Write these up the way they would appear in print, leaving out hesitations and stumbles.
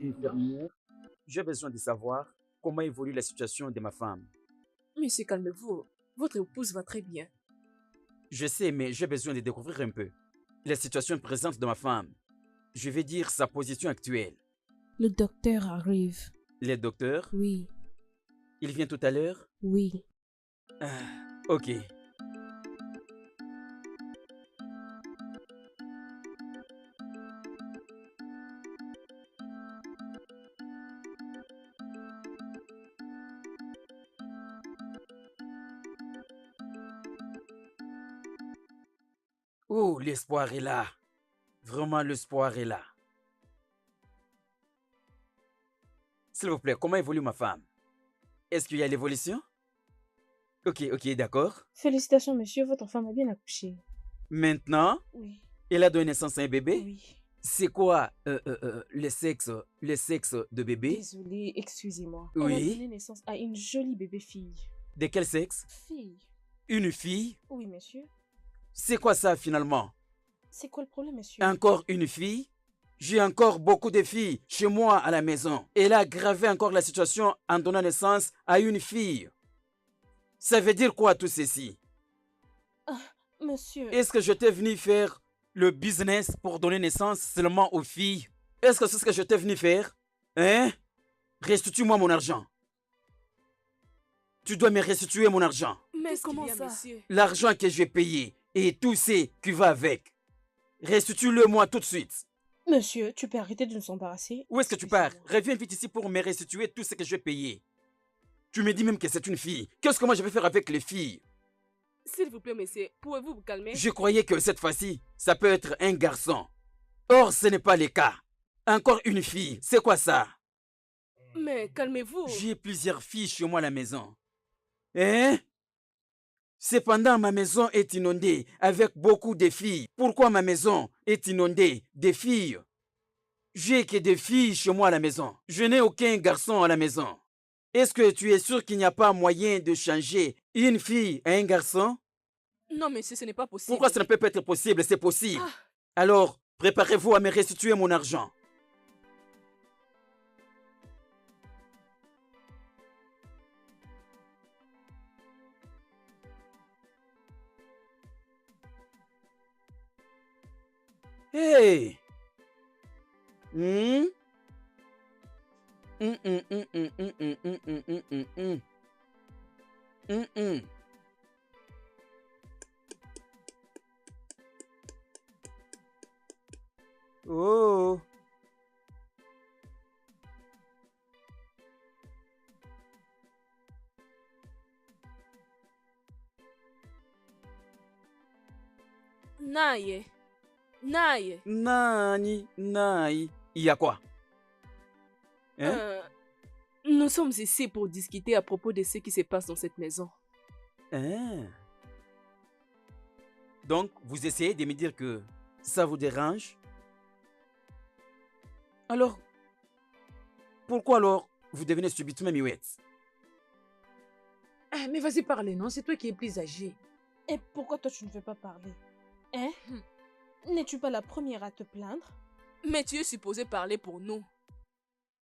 Infirmière, j'ai besoin de savoir comment évolue la situation de ma femme. Monsieur, calmez-vous. Votre épouse va très bien. Je sais, mais j'ai besoin de découvrir un peu la situation présente de ma femme. Je vais dire sa position actuelle. Le docteur arrive. Les docteurs, Oui, il vient tout à l'heure? oui. Ok. Oh, l'espoir est là. Vraiment, l'espoir est là. S'il vous plaît, comment évolue ma femme? Est-ce qu'il y a l'évolution? Ok, d'accord. Félicitations, monsieur, votre femme a bien accouché. Maintenant, Oui, elle a donné naissance à un bébé? oui. C'est quoi le sexe de bébé? Désolée, excusez-moi. Elle a Oui. donné naissance à une jolie bébé fille. De quel sexe? Fille? Une fille? Oui, monsieur. C'est quoi ça finalement? C'est quoi le problème, monsieur? Encore une fille? J'ai encore beaucoup de filles chez moi à la maison. Elle a aggravé encore la situation en donnant naissance à une fille. Ça veut dire quoi tout ceci? Monsieur, Est-ce que je t'ai venu faire le business pour donner naissance seulement aux filles? Est-ce que c'est ce que je t'ai venu faire? Hein? Restitue-moi mon argent. Tu dois me restituer mon argent. Mais Qu'est-ce qu'il comment y a, ça? monsieur? L'argent que j'ai payé et tout ce qui va avec. Restitue-le-moi tout de suite. monsieur, tu peux arrêter de nous embarrasser? Où est-ce que tu pars? Excusez-moi. Reviens vite ici pour me restituer tout ce que j'ai payé. Tu me dis même que c'est une fille. Qu'est-ce que moi je vais faire avec les filles? S'il vous plaît, monsieur, pouvez-vous vous calmer? Je croyais que cette fois-ci, ça peut être un garçon. Or, ce n'est pas le cas. Encore une fille. C'est quoi ça? Mais calmez-vous. J'ai plusieurs filles chez moi à la maison. Hein? Cependant, ma maison est inondée avec beaucoup de filles. Pourquoi ma maison est inondée de filles? J'ai que des filles chez moi à la maison. Je n'ai aucun garçon à la maison. Est-ce que tu es sûr qu'il n'y a pas moyen de changer une fille à un garçon? Non, monsieur, ce n'est pas possible. Pourquoi ça ne peut pas être possible? C'est possible. Ah. Alors, préparez-vous à me restituer mon argent. Hey! Hmm? Oh! Naye. Naye. Nani, nai. Il y a quoi? Hein? Nous sommes ici pour discuter à propos de ce qui se passe dans cette maison. Hein? Donc, vous essayez de me dire que ça vous dérange? Alors, pourquoi alors vous devenez subitement muette? Mais vas-y, parle, non? C'est toi qui es plus âgé. Et pourquoi toi tu ne veux pas parler? Hein? N'es-tu pas la première à te plaindre? Mais tu es supposé parler pour nous.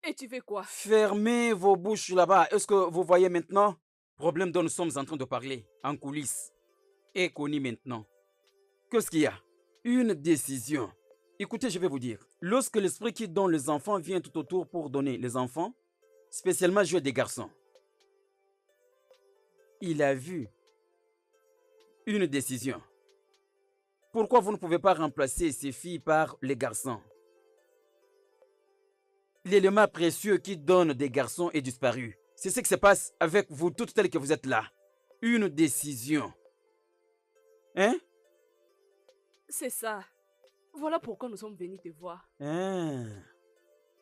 Et tu fais quoi? Fermez vos bouches là-bas. Est-ce que vous voyez maintenant? Problème dont nous sommes en train de parler, en coulisses. Est connu maintenant. Qu'est-ce qu'il y a? Une décision. Écoutez, je vais vous dire. Lorsque l'esprit qui donne les enfants vient tout autour pour donner les enfants, spécialement jouer des garçons, il a vu une décision. Pourquoi vous ne pouvez pas remplacer ces filles par les garçons? L'élément précieux qui donne des garçons est disparu. C'est ce qui se passe avec vous toutes telles que vous êtes là. Une décision. Hein? C'est ça. Voilà pourquoi nous sommes venus te voir. Hein?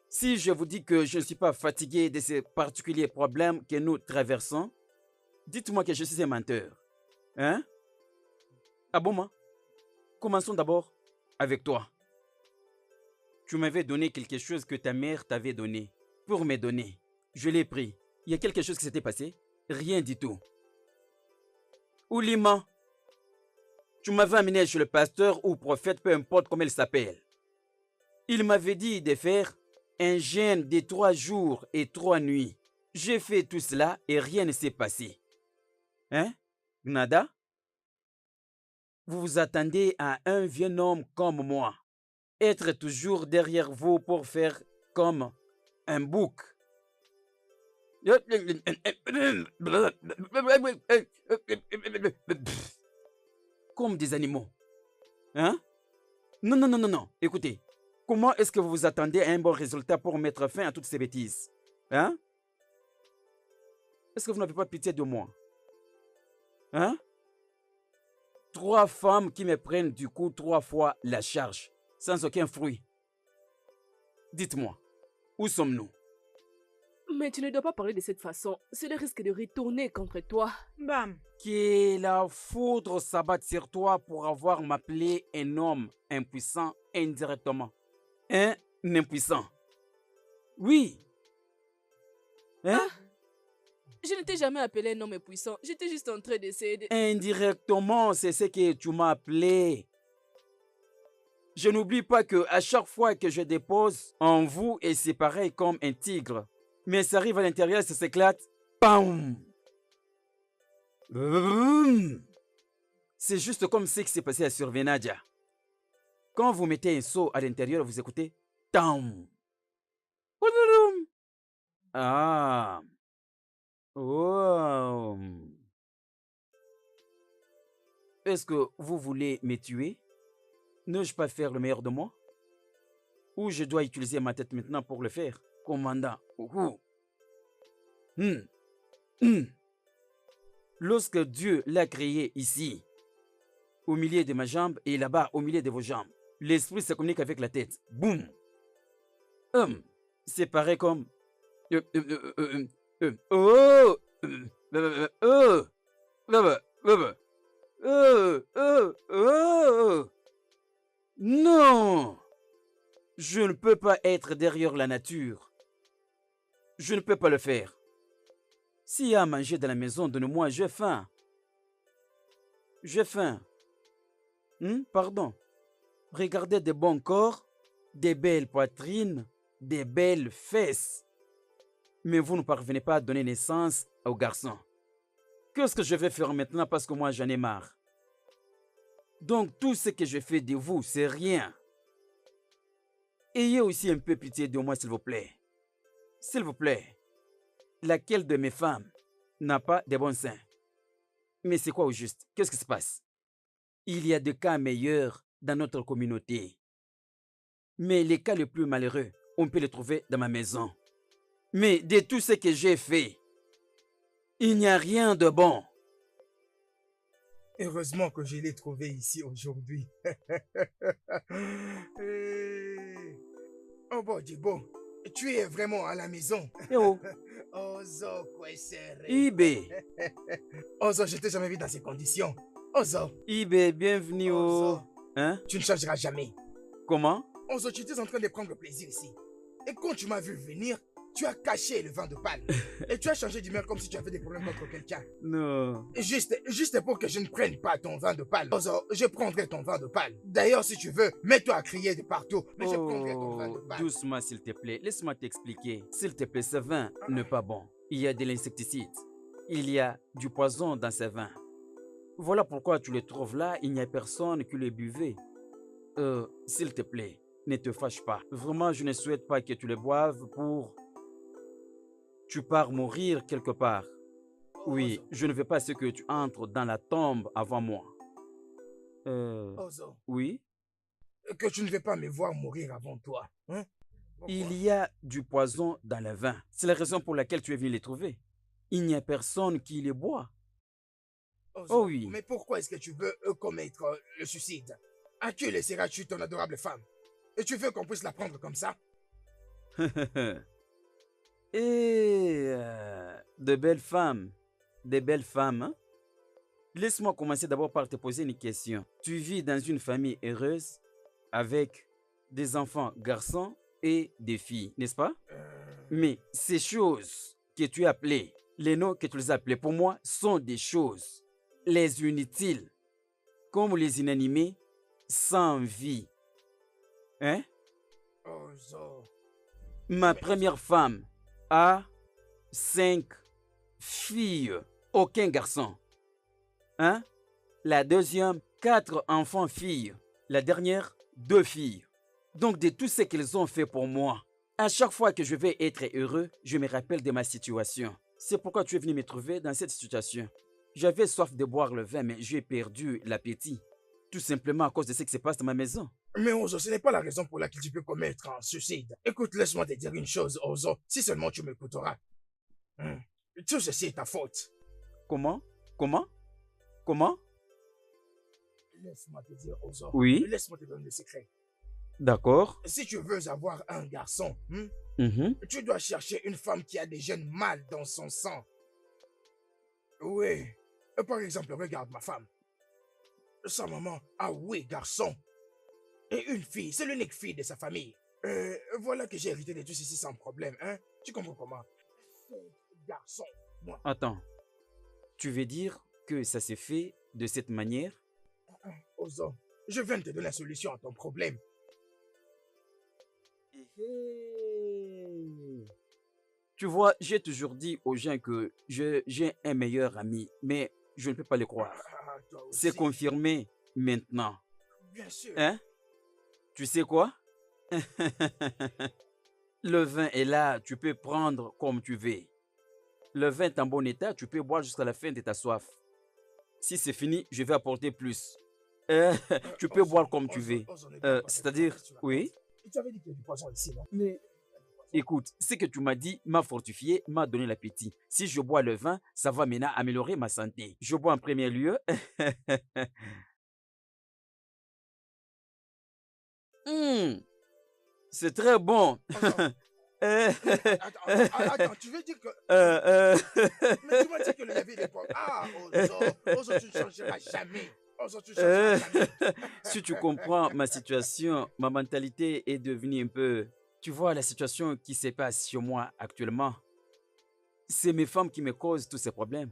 Si je vous dis que je ne suis pas fatigué de ces particuliers problèmes que nous traversons, dites-moi que je suis un menteur. Hein? Ah bon, moi? Commençons d'abord avec toi. Tu m'avais donné quelque chose que ta mère t'avait donné. Pour me donner, je l'ai pris. Il y a quelque chose qui s'était passé? Rien du tout. Oulima, tu m'avais amené chez le pasteur ou prophète, peu importe comment il s'appelle. Il m'avait dit de faire un jeûne de 3 jours et 3 nuits. J'ai fait tout cela et rien ne s'est passé. Hein? Nada? Vous vous attendez à un vieux homme comme moi, être toujours derrière vous pour faire comme un bouc. Comme des animaux. Hein? Non, non, non, non, non. Écoutez, comment est-ce que vous vous attendez à un bon résultat pour mettre fin à toutes ces bêtises? Hein? Est-ce que vous n'avez pas pitié de moi? Hein? 3 femmes qui me prennent du coup 3 fois la charge, sans aucun fruit. Dites-moi, où sommes-nous? Mais tu ne dois pas parler de cette façon. Cela risque de retourner contre toi. Bam. Que la foudre s'abatte sur toi pour avoir m'appelé un homme impuissant indirectement. Un impuissant. Oui. Hein? Je ne t'ai jamais appelé un homme puissant. J'étais juste en train d'essayer de... Indirectement, c'est ce que tu m'as appelé. Je n'oublie pas que à chaque fois que je dépose en vous, et c'est pareil comme un tigre. Mais ça arrive à l'intérieur, ça s'éclate. Bam! C'est juste comme ce qui s'est passé à Survenadia. Quand vous mettez un seau à l'intérieur, vous écoutez. Tam! Ah! Oh! Est-ce que vous voulez me tuer? N'ai-je pas faire le meilleur de moi? Ou je dois utiliser ma tête maintenant pour le faire? Commandant. Lorsque Dieu l'a créé ici, au milieu de ma jambe et là-bas au milieu de vos jambes, l'esprit se communique avec la tête. Boum! C'est pareil comme... Non! Je ne peux pas être derrière la nature. Je ne peux pas le faire. S'il y a à manger dans la maison, donne-moi, j'ai faim. J'ai faim. Pardon. Regardez de bons corps, des belles poitrines, des belles fesses. Mais vous ne parvenez pas à donner naissance aux garçons. Qu'est-ce que je vais faire maintenant parce que moi j'en ai marre? Donc tout ce que je fais de vous, c'est rien. Ayez aussi un peu pitié de moi, s'il vous plaît. S'il vous plaît. Laquelle de mes femmes n'a pas de bons seins? Mais c'est quoi au juste? Qu'est-ce qui se passe? Il y a des cas meilleurs dans notre communauté. Mais les cas les plus malheureux, on peut les trouver dans ma maison. Mais de tout ce que j'ai fait, il n'y a rien de bon. Heureusement que je l'ai trouvé ici aujourd'hui. Oh bon, Djibo, tu es vraiment à la maison. Yo, Ozo, Kwesere. Ibe, Ozo, je t'ai jamais vu dans ces conditions. Ozo, Ibe, bienvenue au... Ozo, Hein? tu ne changeras jamais. Comment? Ozo, tu étais en train de prendre plaisir ici. Et quand tu m'as vu venir, tu as caché le vin de palme. Et tu as changé d'humeur comme si tu avais des problèmes contre quelqu'un. Non. Juste pour que je ne prenne pas ton vin de palme. Ozo, je prendrai ton vin de palme. D'ailleurs, si tu veux, mets-toi à crier de partout. Mais je prendrai ton vin de palme. Doucement, s'il te plaît. Laisse-moi t'expliquer. S'il te plaît, ce vin n'est pas bon. Il y a de l'insecticide. Il y a du poison dans ce vin. Voilà pourquoi tu le trouves là. Il n'y a personne qui le buvait. S'il te plaît, ne te fâche pas. Vraiment, je ne souhaite pas que tu le boives pour... Tu pars mourir quelque part. Oui, je ne veux pas ce que tu entres dans la tombe avant moi. Ozo, Oui. que tu ne veux pas me voir mourir avant toi. Hein? Il y a du poison dans le vin. C'est la raison pour laquelle tu es venu les trouver. Il n'y a personne qui les boit. Ozo, Oh oui. mais pourquoi est-ce que tu veux commettre le suicide? À qui laisseras-tu ton adorable femme? Et tu veux qu'on puisse la prendre comme ça? Et de belles femmes. De belles femmes, hein? Laisse-moi commencer d'abord par te poser une question. Tu vis dans une famille heureuse avec des enfants garçons et des filles, n'est-ce pas? Mais ces choses que tu as appelées, les noms que tu les as appelés pour moi sont des choses. Les inutiles, comme les inanimés, sans vie. Hein? Ozo, Ma première femme a 5 filles, aucun garçon. Hein? La deuxième, 4 enfants filles. La dernière, 2 filles. Donc de tout ce qu'ils ont fait pour moi, à chaque fois que je vais être heureux, je me rappelle de ma situation. C'est pourquoi tu es venu me trouver dans cette situation. J'avais soif de boire le vin, mais j'ai perdu l'appétit. Tout simplement à cause de ce qui se passe dans ma maison. Mais Ozo, ce n'est pas la raison pour laquelle tu peux commettre un suicide. Écoute, laisse-moi te dire une chose, Ozo, si seulement tu m'écouteras. Tout ceci est ta faute. Comment? Comment? Comment? Laisse-moi te dire, Ozo. Oui. Laisse-moi te donner le secret. D'accord. Si tu veux avoir un garçon, Mhm. tu dois chercher une femme qui a des gènes mâles dans son sang. Oui. Par exemple, regarde ma femme. Sa maman a 8 garçons. Et une fille, c'est l'unique fille de sa famille. Voilà que j'ai hérité de tout ceci sans problème, hein. Tu comprends comment? 5 garçons, moi. Attends. Tu veux dire que ça s'est fait de cette manière? Ozo, je viens de te donner la solution à ton problème. Tu vois, j'ai toujours dit aux gens que j'ai un meilleur ami, mais je ne peux pas le croire. Toi aussi. C'est confirmé maintenant. Bien sûr. Hein? Tu sais quoi? Le vin est là, tu peux prendre comme tu veux. Le vin est en bon état, tu peux boire jusqu'à la fin de ta soif. Si c'est fini, je vais apporter plus. Tu peux Ozo, boire comme tu Ozo, veux. Ozo, ne parle pas de C'est-à-dire, toi, tu la oui. penses. Tu avais dit qu'il y a du poison ici, non? Mais écoute, ce que tu m'as dit m'a fortifié, m'a donné l'appétit. Si je bois le vin, ça va maintenant améliorer ma santé. Je bois en premier lieu. C'est très bon. Attends, tu veux dire que... Mais tu m'as dit que le navire est propre. Ah, Ozo, tu ne changeras jamais. Ozo, tu ne changeras jamais. Si tu comprends ma situation, ma mentalité est devenue un peu... Tu vois la situation qui se passe sur moi actuellement. C'est mes femmes qui me causent tous ces problèmes.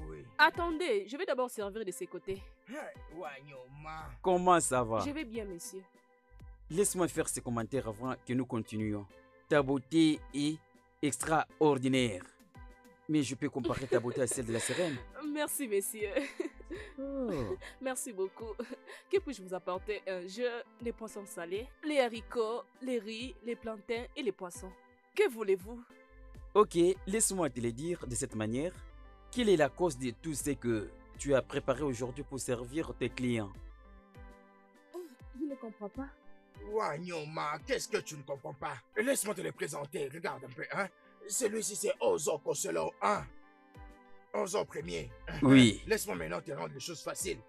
Oui. Attendez, je vais d'abord servir de ses côtés. Wanyoma. Comment ça va? Je vais bien, monsieur. Laisse-moi faire ces commentaires avant que nous continuions. Ta beauté est extraordinaire. Mais je peux comparer ta beauté à celle de la sirène. Merci, monsieur. Oh. Merci beaucoup. Que puis-je vous apporter? Un jeu, des poissons salés, les haricots, les riz, les plantains et les poissons. Que voulez-vous? Ok, laisse-moi te le dire de cette manière. Quelle est la cause de tout ce que tu as préparé aujourd'hui pour servir tes clients? Je ne comprends pas. Wanyoma, qu'est-ce que tu ne comprends pas? Laisse-moi te le présenter, regarde un peu, hein. Celui-ci, c'est Ozo Koselo 1. Ozo premier. Oui. Laisse-moi maintenant te rendre les choses faciles.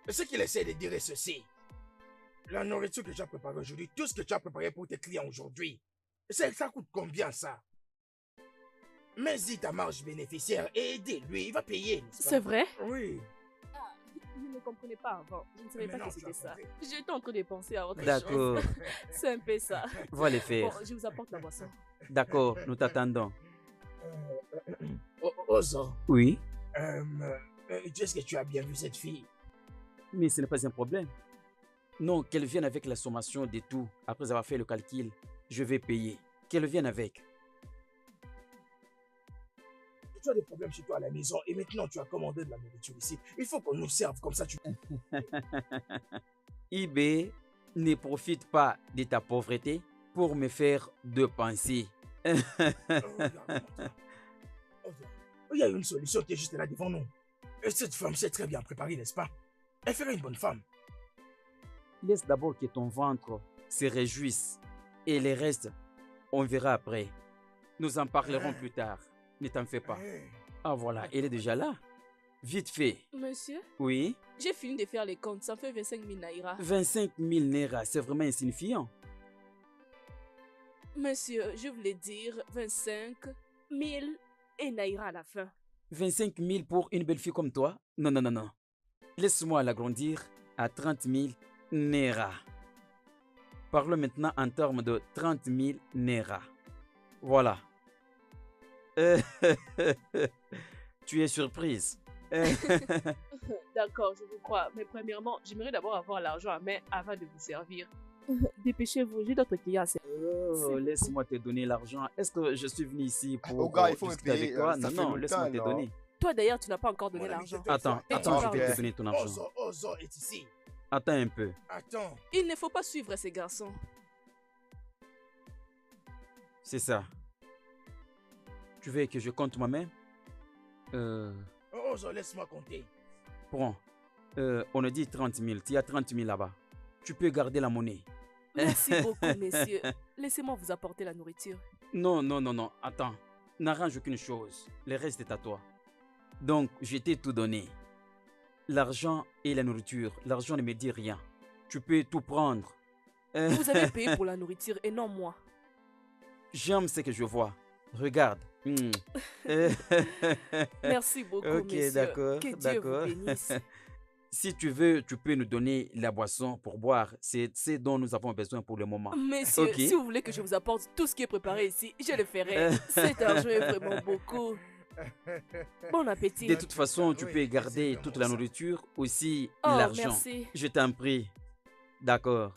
Ce qu'il essaie de dire est ceci. La nourriture que tu as préparée aujourd'hui, tout ce que tu as préparé pour tes clients aujourd'hui, ça coûte combien ça? Mets-y ta marge bénéficiaire et aidez-lui, il va payer, n'est-ce pas? C'est vrai? Oui. Je ne comprenais pas avant. Je ne savais Mais pas non, que tu c'était as ça. compris. J'étais en train de penser à autre chose. D'accord. C'est un peu ça. Va le Bon, faire. je vous apporte la boisson. D'accord, nous t'attendons. Ozo, Oui, est-ce que tu as bien vu cette fille? mais ce n'est pas un problème. Non, qu'elle vienne avec la sommation de tout. Après avoir fait le calcul, je vais payer. Qu'elle vienne avec. Tu as des problèmes chez toi à la maison et maintenant tu as commandé de la nourriture ici. Il faut qu'on nous serve comme ça. eBay ne profite pas de ta pauvreté pour me faire dépenser. Regarde-moi. Il y a une solution qui est juste là devant nous. Et cette femme s'est très bien préparée, n'est-ce pas? Elle ferait une bonne femme. Laisse d'abord que ton ventre se réjouisse. Et le reste, on verra après. Nous en parlerons plus tard. Ne t'en fais pas. Ah voilà, elle est déjà là. Vite fait. Monsieur, Oui, j'ai fini de faire les comptes. Ça fait 25 000 naira. 25 000 naira, c'est vraiment insignifiant. Monsieur, je voulais dire 25 000 et naira à la fin. 25 000 pour une belle fille comme toi? Non, non, non, non. Laisse-moi l'agrandir à 30 000 Naira. Parlons maintenant en termes de 30 000 Naira. Voilà. Euh, Tu es surprise. D'accord, je vous crois. Mais premièrement, j'aimerais d'abord avoir l'argent à main avant de vous servir. Dépêchez-vous, j'ai d'autres clients à servir. Oh, laisse-moi te donner l'argent. Est-ce que je suis venu ici Oh, pour gars, il faut me discuter avec payer. toi? Ça Non, fait non, laisse-moi longtemps, te non? donner. Toi d'ailleurs, tu n'as pas encore donné Mon ami, l'argent. tais-toi, Attends, femme. Et attends, tu je vais parles. te donner ton argent. Ozo est ici. Attends un peu. Attends. Il ne faut pas suivre ces garçons. C'est ça. Tu veux que je compte moi-même? Ozo, laisse-moi compter. Prends. On a dit 30 000. Tu as 30 000 là-bas. Tu peux garder la monnaie. Merci beaucoup, messieurs. Laissez-moi vous apporter la nourriture. Non, non, non, non. Attends. N'arrange aucune chose. Le reste est à toi. Donc, je t'ai tout donné. L'argent et la nourriture. L'argent ne me dit rien. Tu peux tout prendre. Vous avez payé pour la nourriture et non moi. J'aime ce que je vois. Regarde. Merci beaucoup, Ok, messieurs. d'accord, Que Dieu d'accord. vous bénisse. Si tu veux, tu peux nous donner la boisson pour boire. C'est ce dont nous avons besoin pour le moment. Messieurs, Ok. si vous voulez que je vous apporte tout ce qui est préparé ici, je le ferai. Cet argent est vraiment beaucoup. Bon appétit. De toute façon, tu Oui, peux c'est garder vraiment toute la ça. nourriture, aussi Oh, l'argent. merci. Je t'en prie. D'accord.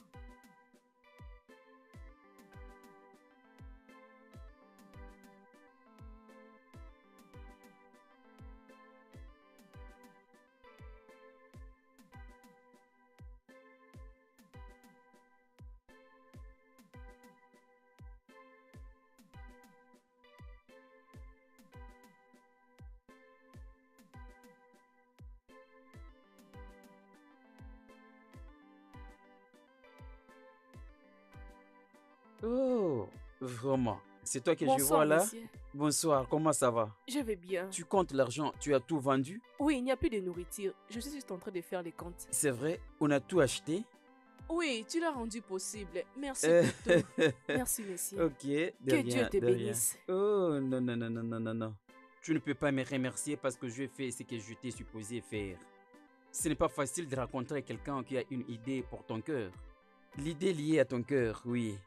Oh, vraiment. C'est toi que je vois Bonsoir, là? messieurs. Bonsoir, comment ça va? Je vais bien. Tu comptes l'argent, tu as tout vendu? Oui, il n'y a plus de nourriture. Je suis juste en train de faire les comptes. C'est vrai, on a tout acheté? Oui, tu l'as rendu possible. Merci Euh, pour tout. Merci, messieurs. Ok, de Que rien, Dieu te de rien. bénisse. Oh, non, non, non, non, non, non, non. Tu ne peux pas me remercier parce que je fais ce que je t'ai supposé faire. Ce n'est pas facile de rencontrer quelqu'un qui a une idée pour ton cœur. L'idée liée à ton cœur, oui.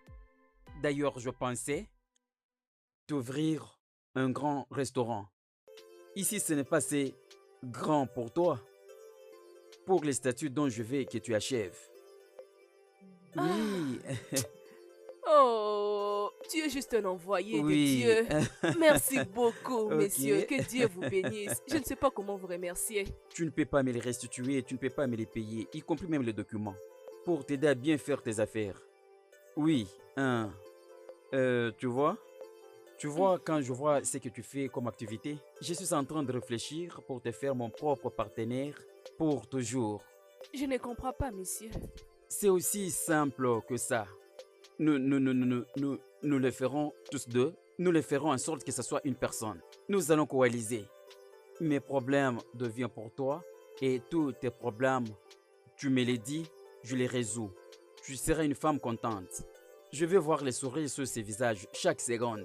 D'ailleurs, je pensais t'ouvrir un grand restaurant. Ici, ce n'est pas assez grand pour toi. Pour les statuts dont je veux que tu achèves. Oui, Oh, tu es juste un envoyé de oui. Dieu. Merci beaucoup, Ok. messieurs. Que Dieu vous bénisse. Je ne sais pas comment vous remercier. Tu ne peux pas me les restituer, tu ne peux pas me les payer, y compris même les documents, pour t'aider à bien faire tes affaires. Oui, hein. Tu vois? Tu vois, quand je vois ce que tu fais comme activité, je suis en train de réfléchir pour te faire mon propre partenaire pour toujours. Je ne comprends pas, messieurs. C'est aussi simple que ça. Nous le ferons tous deux. Nous le ferons en sorte que ce soit une personne. Nous allons coaliser. Mes problèmes deviennent pour toi et tous tes problèmes, tu me les dis, je les résous. Tu seras une femme contente. Je veux voir les sourires sur ses visages chaque seconde.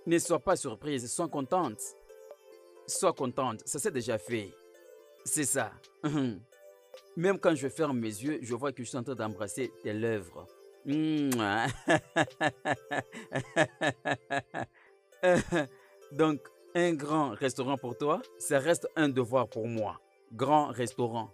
Ne sois pas surprise, sois contente. Sois contente, ça s'est déjà fait. C'est ça. Même quand je ferme mes yeux, je vois que je suis en train d'embrasser tes lèvres. Mouah. Donc, un grand restaurant pour toi, ça reste un devoir pour moi. Grand restaurant.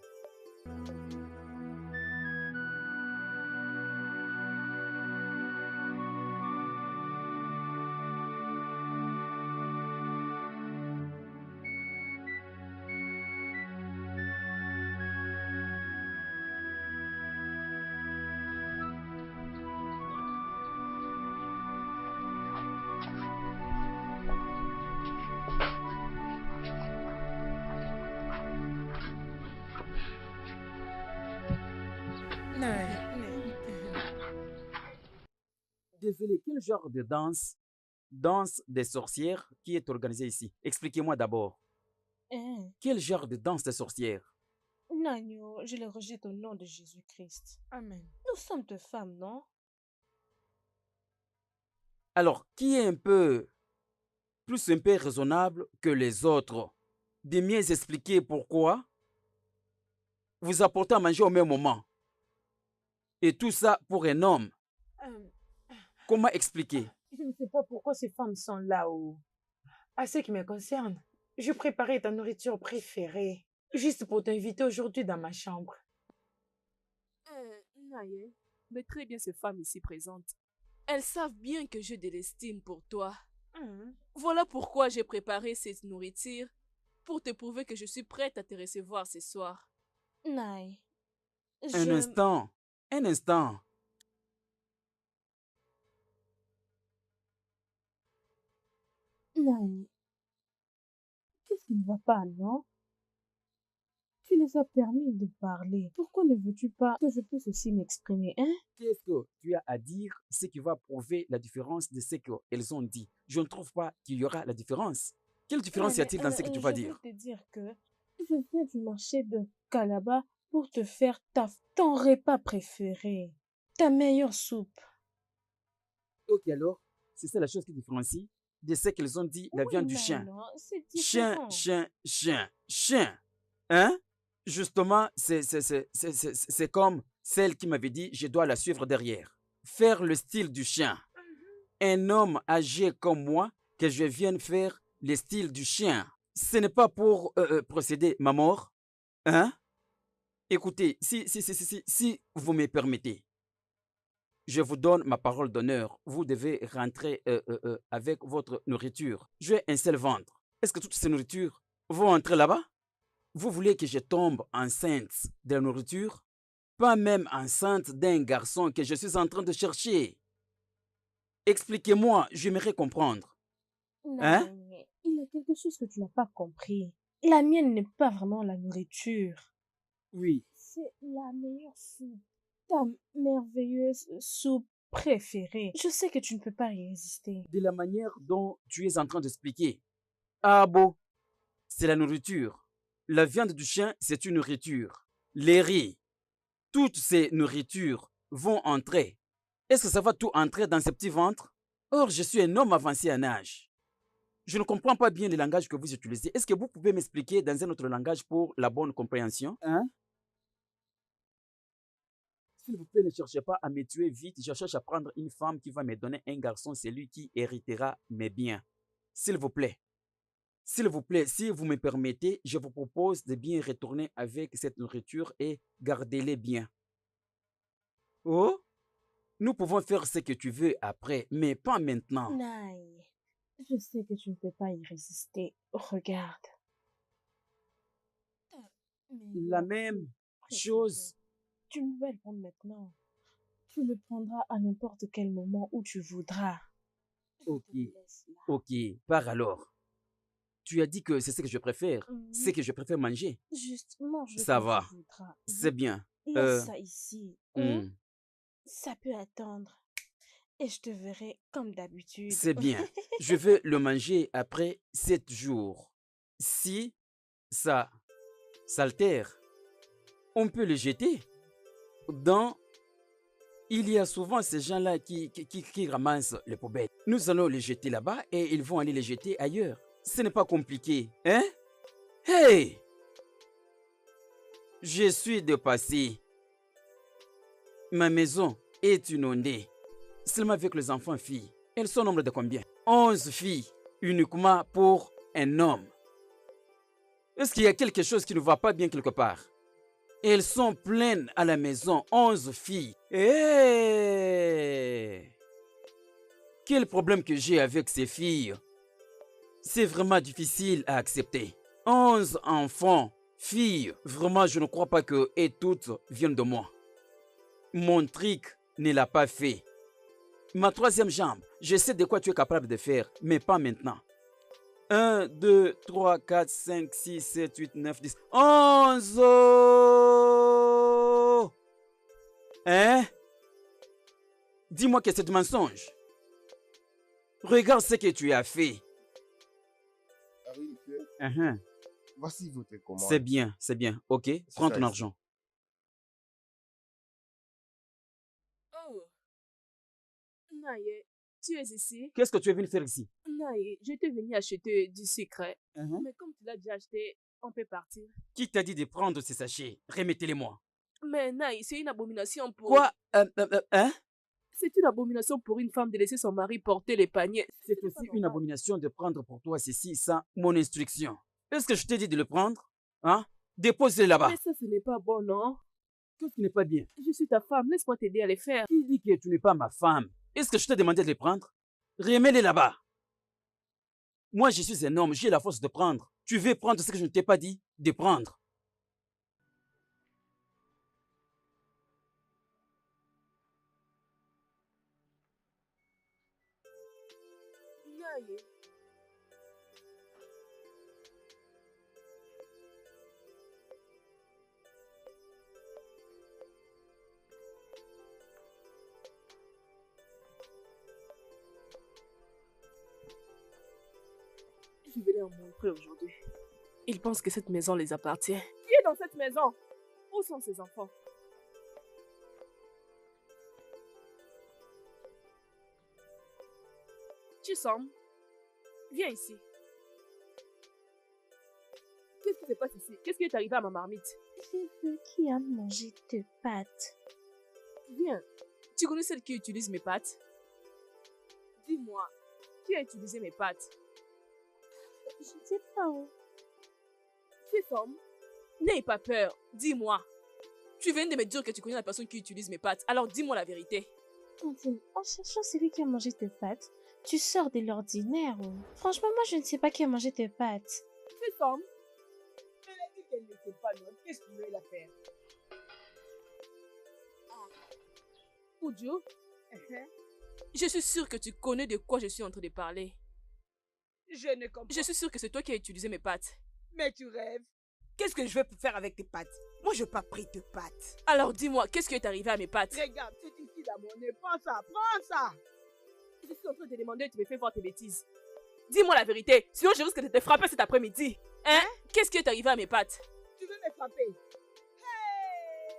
Désolé, quel genre de danse des sorcières qui est organisée ici? Expliquez-moi d'abord. Hein? Quel genre de danse des sorcières? Nagno, je le rejette au nom de Jésus-Christ. Amen. Nous sommes deux femmes, non? Alors, qui est un peu plus un peu raisonnable que les autres, de mieux expliquer pourquoi vous apportez à manger au même moment. Et tout ça pour un homme. Euh, Comment expliquer? Je ne sais pas pourquoi ces femmes sont là où. À ce qui me concerne, je préparais ta nourriture préférée, juste pour t'inviter aujourd'hui dans ma chambre. Naye, mais très bien ces femmes ici présentes. Elles savent bien que j'ai de l'estime pour toi. Voilà pourquoi j'ai préparé cette nourriture pour te prouver que je suis prête à te recevoir ce soir. Naï, Un instant. Un instant. Naï, qu'est-ce qui ne va pas, non? Tu les as permis de parler. Pourquoi ne veux-tu pas que je puisse aussi m'exprimer, hein? Qu'est-ce que tu as à dire, ce qui va prouver la différence de ce qu'elles ont dit? Je ne trouve pas qu'il y aura la différence. Quelle différence y a-t-il dans ce que tu vas dire? Je veux te dire que je viens du marché de Calabar pour te faire ton repas préféré, ta meilleure soupe. Ok, alors, c'est ça la chose qui différencie de ce qu'elles ont dit, la viande du chien. Non, c'est Chien, différent. chien, chien, chien. Hein? Justement, c'est comme celle qui m'avait dit, je dois la suivre derrière. Faire le style du chien. Un homme âgé comme moi, que je vienne faire le style du chien. Ce n'est pas pour procéder ma mort. Hein? Écoutez, si vous me permettez, je vous donne ma parole d'honneur. Vous devez rentrer avec votre nourriture. J'ai un seul ventre. Est-ce que toutes ces nourritures vont entrer là-bas? Vous voulez que je tombe enceinte de la nourriture? Pas même enceinte d'un garçon que je suis en train de chercher. Expliquez-moi, j'aimerais comprendre. Hein? Non, mais il y a quelque chose que tu n'as pas compris. La mienne n'est pas vraiment la nourriture. Oui. C'est la meilleure soupe. Ta merveilleuse soupe préférée. Je sais que tu ne peux pas y résister. De la manière dont tu es en train d'expliquer. Ah bon, c'est la nourriture. La viande du chien, c'est une nourriture. Les riz, toutes ces nourritures vont entrer. Est-ce que ça va tout entrer dans ce petit ventre? Or, je suis un homme avancé en âge. Je ne comprends pas bien le langage que vous utilisez. Est-ce que vous pouvez m'expliquer dans un autre langage pour la bonne compréhension? Hein? S'il vous plaît, ne cherchez pas à me tuer vite. Je cherche à prendre une femme qui va me donner un garçon. C'est lui qui héritera mes biens. S'il vous plaît. S'il vous plaît, si vous me permettez, je vous propose de bien retourner avec cette nourriture et gardez-les bien. Oh, nous pouvons faire ce que tu veux après, mais pas maintenant. Naï, je sais que tu ne peux pas y résister. Regarde. La même chose. Tu ne vas le prendre maintenant. Tu le prendras à n'importe quel moment où tu voudras. Ok, ok, pars alors. Tu as dit que c'est ce que je préfère. C'est que je préfère manger. Juste mange. Ça va. C'est bien. Laisse ça ici. Ça peut attendre. Et je te verrai comme d'habitude. C'est bien. Je vais le manger après 7 jours. Si ça s'altère, on peut le jeter. Il y a souvent ces gens-là qui ramassent les poubelles. Nous allons les jeter là-bas et ils vont aller les jeter ailleurs. Ce n'est pas compliqué, hein? Hey! Je suis dépassé. Ma maison est inondée. Seulement avec les enfants filles. Elles sont au nombre de combien? 11 filles, uniquement pour un homme. Est-ce qu'il y a quelque chose qui ne va pas bien quelque part? Elles sont pleines à la maison, 11 filles. Hey! Quel problème que j'ai avec ces filles? C'est vraiment difficile à accepter. 11 enfants, filles. Vraiment, je ne crois pas que et toutes viennent de moi. Mon trick ne l'a pas fait. Ma troisième jambe, je sais de quoi tu es capable de faire, mais pas maintenant. 1, 2, 3, 4, 5, 6, 7, 8, 9, 10, 11! Hein? Dis-moi que c'est du mensonge. Regarde ce que tu as fait. Voici votre commande. C'est bien, c'est bien. Ok, prends ton argent. Oh, Naye, Tu es ici? Qu'est-ce que tu es venu faire ici? Naï, j'étais venu acheter du sucre. Mhm. Mais comme tu l'as déjà acheté, on peut partir. Qui t'a dit de prendre ces sachets? Remettez-les-moi. Mais Naï, c'est une abomination pour... Quoi? Hein? C'est une abomination pour une femme de laisser son mari porter les paniers. C'est aussi une abomination de prendre pour toi ceci sans mon instruction. Est-ce que je t'ai dit de le prendre? Hein? Dépose-le là-bas. Mais ça, ce n'est pas bon, non? Qu'est-ce qui n'est pas bien? Je suis ta femme, laisse-moi t'aider à les faire. Qui dit que tu n'es pas ma femme? Est-ce que je t'ai demandé de les prendre? Remets-les là-bas. Moi, je suis un homme, j'ai la force de prendre. Tu veux prendre ce que je ne t'ai pas dit de prendre. Naï. Je vais leur montrer aujourd'hui. Ils pensent que cette maison les appartient. Qui est dans cette maison? Où sont ces enfants? Tu sembles? Viens ici. Qu'est-ce qui se passe ici? Qu'est-ce qui est arrivé à ma marmite? J'ai vu qui a mangé tes pâtes. Viens. Tu connais celle qui utilise mes pâtes? Dis-moi, qui a utilisé mes pâtes? Je ne sais pas où. Tu sommes? N'aie pas peur, dis-moi. Tu viens de me dire que tu connais la personne qui utilise mes pâtes, alors dis-moi la vérité. Tantine, en cherchant celui qui a mangé tes pâtes, tu sors de l'ordinaire. Oh. Franchement, moi, je ne sais pas qui a mangé tes pâtes. Tu sommes? Elle a dit qu'elle n'était pas noire. Qu'est-ce que tu veux la faire? Oudjo, je suis sûre que tu connais de quoi je suis en train de parler. Je ne comprends Je suis sûre que c'est toi qui as utilisé mes pâtes. Mais tu rêves. Qu'est-ce que je vais faire avec tes pâtes? Moi, je n'ai pas pris tes pâtes. Alors dis-moi, qu'est-ce qui est arrivé à mes pâtes? Regarde, c'est ici dans mon nez. Prends ça, prends ça. Je suis en train de te demander et tu me fais voir tes bêtises. Dis-moi la vérité, sinon je risque de te frapper cet après-midi. Hein? Qu'est-ce qui est arrivé à mes pâtes? Tu veux me frapper? Hey!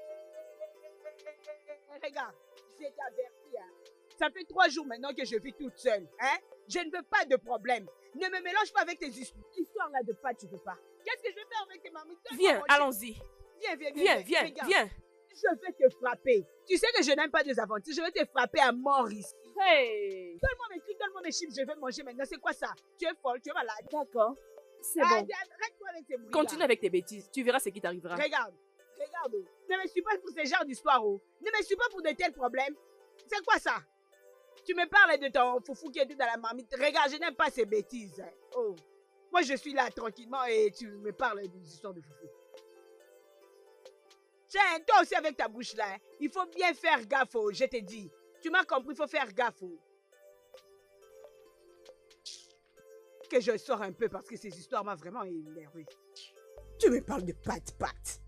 Regarde, je t'ai averti. Hein. Ça fait 3 jours maintenant que je vis toute seule. Hein? Je ne veux pas de problème. Ne me mélange pas avec tes histoires là de pâtes, tu veux pas. Qu'est-ce que je vais faire avec tes mamies? Viens, allons-y. Viens. Viens. Je vais te frapper. Tu sais que je n'aime pas des aventures. Je vais te frapper à mort ici. Hey! Donne-moi mes trucs, donne-moi mes chips. Je vais manger maintenant. C'est quoi ça? Tu es folle, tu es malade. D'accord, c'est Ah, bon. arrête-toi avec ces bruits. Continue avec tes bêtises, tu verras ce qui t'arrivera. Regarde. Oh. Ne me suis pas pour ce genre d'histoire. Oh. Ne me suis pas pour de tels problèmes. C'est quoi ça? Tu me parles de ton foufou qui était dans la marmite. Regarde, je n'aime pas ces bêtises. Hein. Oh. Moi, je suis là tranquillement et tu me parles des histoires de foufou. Tiens, toi aussi avec ta bouche là, hein. Il faut bien faire gaffe, oh, je te dis. Tu m'as compris, il faut faire gaffe. Oh. Que je sors un peu parce que ces histoires m'ont vraiment énervé. Tu me parles de pâtes.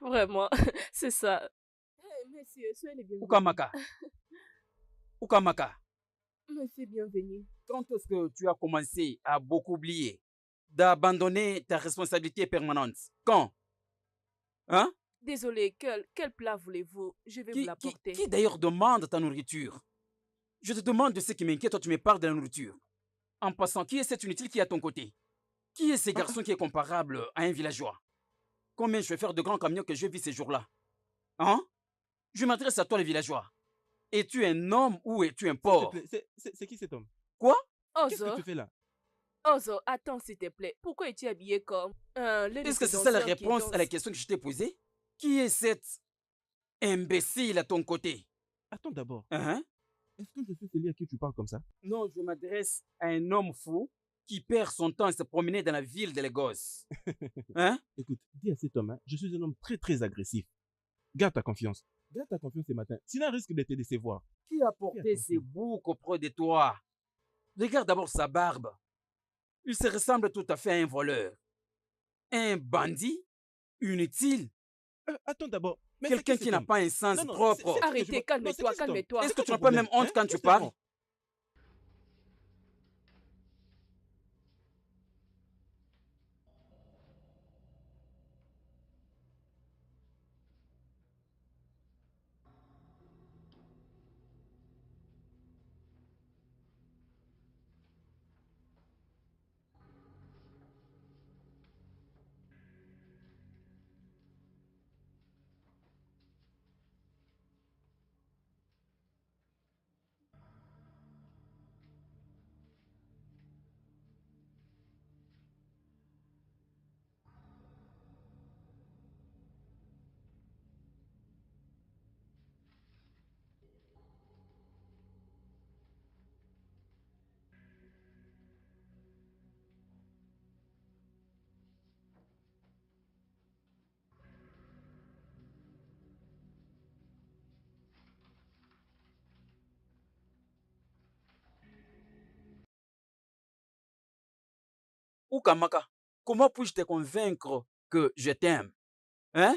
Vraiment, c'est ça. Hey, monsieur, soyez les bienvenus. Ukamaka, Monsieur, bienvenue. quand est-ce que tu as commencé à beaucoup oublier, d'abandonner ta responsabilité permanente? Quand? Hein? Désolé, quel plat voulez-vous? Je vais vous l'apporter. Qui d'ailleurs demande ta nourriture? Je te demande de ce qui m'inquiète, toi tu me parles de la nourriture. En passant, qui est cet inutile qui est à ton côté? Qui est ce garçon qui est comparable à un villageois? Combien je vais faire de grands camions que je vis ces jours-là? Hein? Je m'adresse à toi, les villageois. Es-tu un homme ou es-tu un porc? C'est qui cet homme? Quoi? Qu'est-ce que Ozo, tu fais là? Ozo, attends s'il te plaît. Pourquoi es-tu habillé comme Est-ce que c'est ça la réponse à la question que je t'ai posée? Qui est cet imbécile à ton côté? Attends d'abord. Hein? Est-ce que je suis celui à qui tu parles comme ça? Non, je m'adresse à un homme fou qui perd son temps à se promener dans la ville de Lagos. Hein? Écoute, dis à cet homme, hein, je suis un homme très très agressif. Garde ta confiance. Garde ta confiance ce matin. Sinon, elle risque de te décevoir. Qui a porté ces boucs auprès de toi? Regarde d'abord sa barbe. Il se ressemble tout à fait à un voleur. Un bandit? Inutile? Attends d'abord. Mais Quelqu'un c'est qui n'a cet pas un sens Non, non, propre. c'est- Arrêtez, Non, c'est calme-toi, qui cet homme? calme-toi. Est-ce que tu ton n'as pas même problème, honte hein? quand tu Qu'est-ce que parles? c'est Ukamaka, comment puis-je te convaincre que je t'aime? Hein?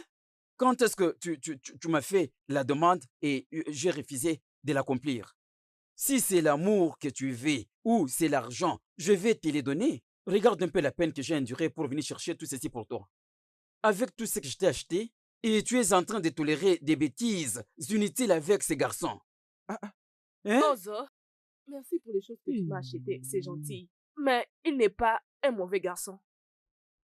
Quand est-ce que tu m'as fait la demande et j'ai refusé de l'accomplir? Si c'est l'amour que tu veux ou c'est l'argent, je vais te les donner. Regarde un peu la peine que j'ai endurée pour venir chercher tout ceci pour toi. Avec tout ce que je t'ai acheté, et tu es en train de tolérer des bêtises inutiles avec ces garçons. Ah, ah. Hein? Ozo, merci pour les choses que tu m'as achetées, c'est gentil. Mais il n'est pas un mauvais garçon.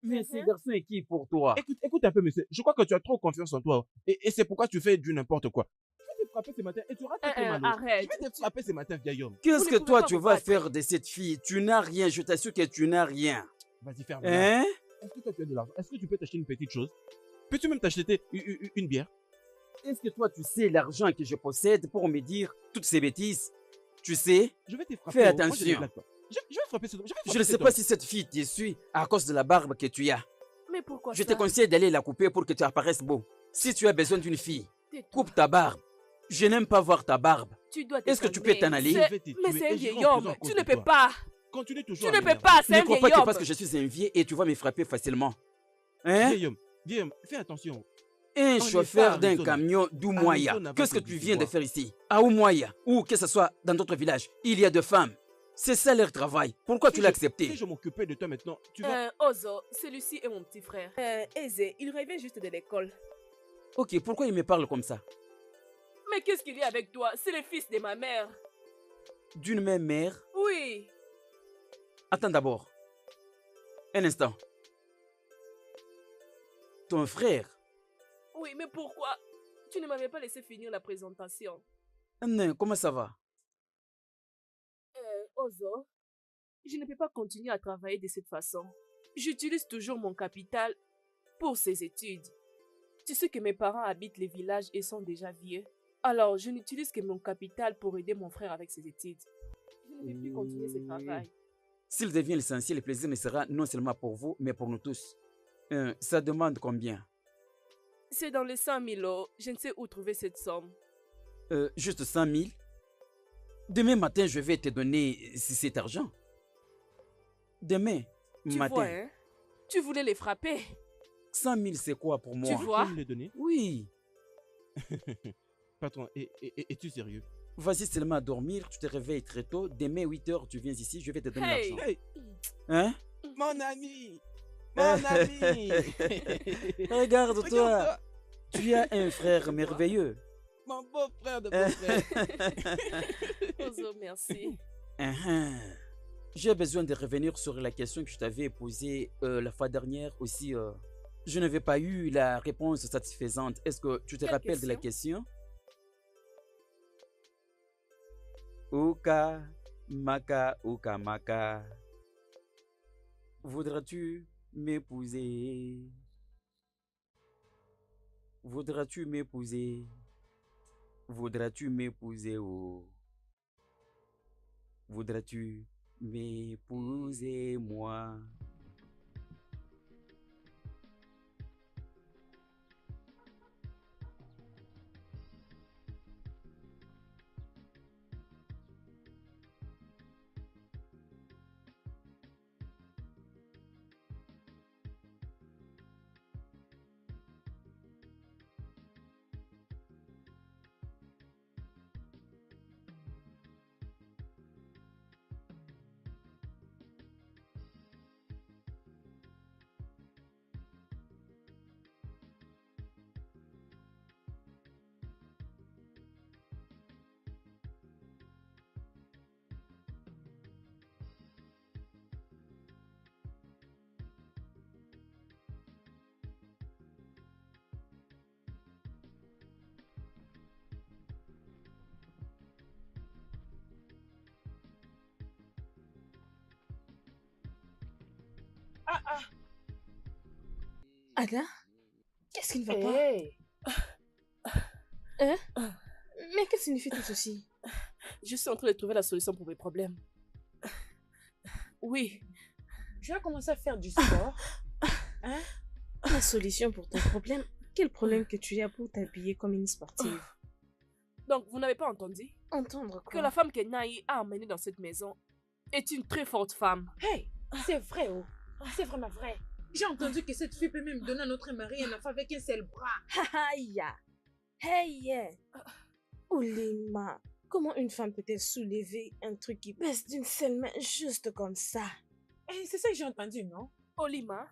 Mais ces garçons est qui pour toi? Écoute un peu, monsieur. Je crois que tu as trop confiance en toi. Et c'est pourquoi tu fais du n'importe quoi. Je vais te frapper ce matin et tu auras très mal. Arrête. Je vais te frapper ce matin, vieil homme. Qu'est-ce Vous que ne pouvez toi pas tu vous vas battre. faire de cette fille? Tu n'as rien, je t'assure que tu n'as rien. Vas-y, ferme. Hein? Est-ce que toi tu as de l'argent? Est-ce que tu peux t'acheter une petite chose? Peux-tu même t'acheter une bière? Est-ce que toi tu sais l'argent que je possède pour me dire toutes ces bêtises? Tu sais? Je vais te frapper. Fais oh. Moi, je ne attention. blague pas. Je vais frapper ce. Je ne sais pas si cette fille te suit à cause de la barbe que tu as. Mais pourquoi Je ça? te conseille d'aller la couper pour que tu apparaisses beau. Si tu as besoin d'une fille, Tais-toi. coupe ta barbe. Je n'aime pas voir ta barbe. Tu dois Est-ce que tu peux t'en aller? C'est- Je vais te Mais tuer c'est un et j'irai vieil en prison homme. à cause Tu de ne peux toi. pas. Continue Tu toujours. à ne peux m'énerver. pas, c'est Ne un crois vieil pas que homme. parce que je suis un vieux et tu vas me frapper facilement. Hein? Vieil homme, fais attention. Un est chauffeur pas à d'un Arizona. camion d'Oumoya. Arizona va Qu'est-ce que te tu viens de décevoir. faire ici? À Oumoya, ou que ce soit dans d'autres villages, il y a deux femmes. C'est ça leur travail. Pourquoi tu l'as accepté? Si je m'occupais de toi maintenant, tu vas. Ozo, celui-ci est mon petit frère. Eze, il revient juste de l'école. Ok, pourquoi il me parle comme ça? Mais qu'est-ce qu'il y a avec toi? C'est le fils de ma mère. D'une même mère? Oui. Attends d'abord. Un instant. Ton frère? Oui, mais pourquoi? Tu ne m'avais pas laissé finir la présentation. Non, comment ça va? Ozo, je ne peux pas continuer à travailler de cette façon. J'utilise toujours mon capital pour ses études. Tu sais que mes parents habitent les villages et sont déjà vieux. Alors, je n'utilise que mon capital pour aider mon frère avec ses études. Je ne peux plus continuer ce travail. S'il devient licencié, le plaisir ne sera non seulement pour vous, mais pour nous tous. Ça demande combien? C'est dans les 100 000 euros. Je ne sais où trouver cette somme. Juste 100 000? Demain matin, je vais te donner cet argent. Demain Tu matin. vois, hein? Tu voulais les frapper. 100 000, c'est quoi pour moi? Tu vois? me les donner? Oui. Patron, es-tu sérieux? Vas-y seulement dormir, tu te réveilles très tôt. Demain, 8 h, tu viens ici, je vais te donner Hey! l'argent. Hey, Hein? mon ami! Mon ami! Regarde-toi, Regarde-toi! tu as un frère merveilleux. Mon beau-frère de beau-frère! Ozo, merci. J'ai besoin de revenir sur la question que je t'avais posée la fois dernière aussi. Je n'avais pas eu la réponse satisfaisante. Est-ce que tu te Quelle rappelles de la question? Uka, maka, uka, maka. Voudras-tu m'épouser? Voudras-tu m'épouser? Voudras-tu m'épouser? Oh. Voudras-tu m'épouser, moi? Ada, qu'est-ce qui ne va pas? Hey. Hein? Mais que signifie tout ceci? Je suis en train de trouver la solution pour mes problèmes. Oui. Tu as commencé à faire du sport? Hein? La solution pour ton problème? Quel problème que tu as pour t'habiller comme une sportive? Donc, vous n'avez pas entendu Entendre que quoi? la femme que Naï a emmenée dans cette maison est une très forte femme. Hey, c'est vrai, oh. C'est vraiment vrai. J'ai entendu que cette fille peut même donner à notre mari un enfant avec un seul bras. Aïe. Hey. Olima, comment une femme peut-elle soulever un truc qui pèse d'une seule main juste comme ça? C'est ça que j'ai entendu, non? Olima,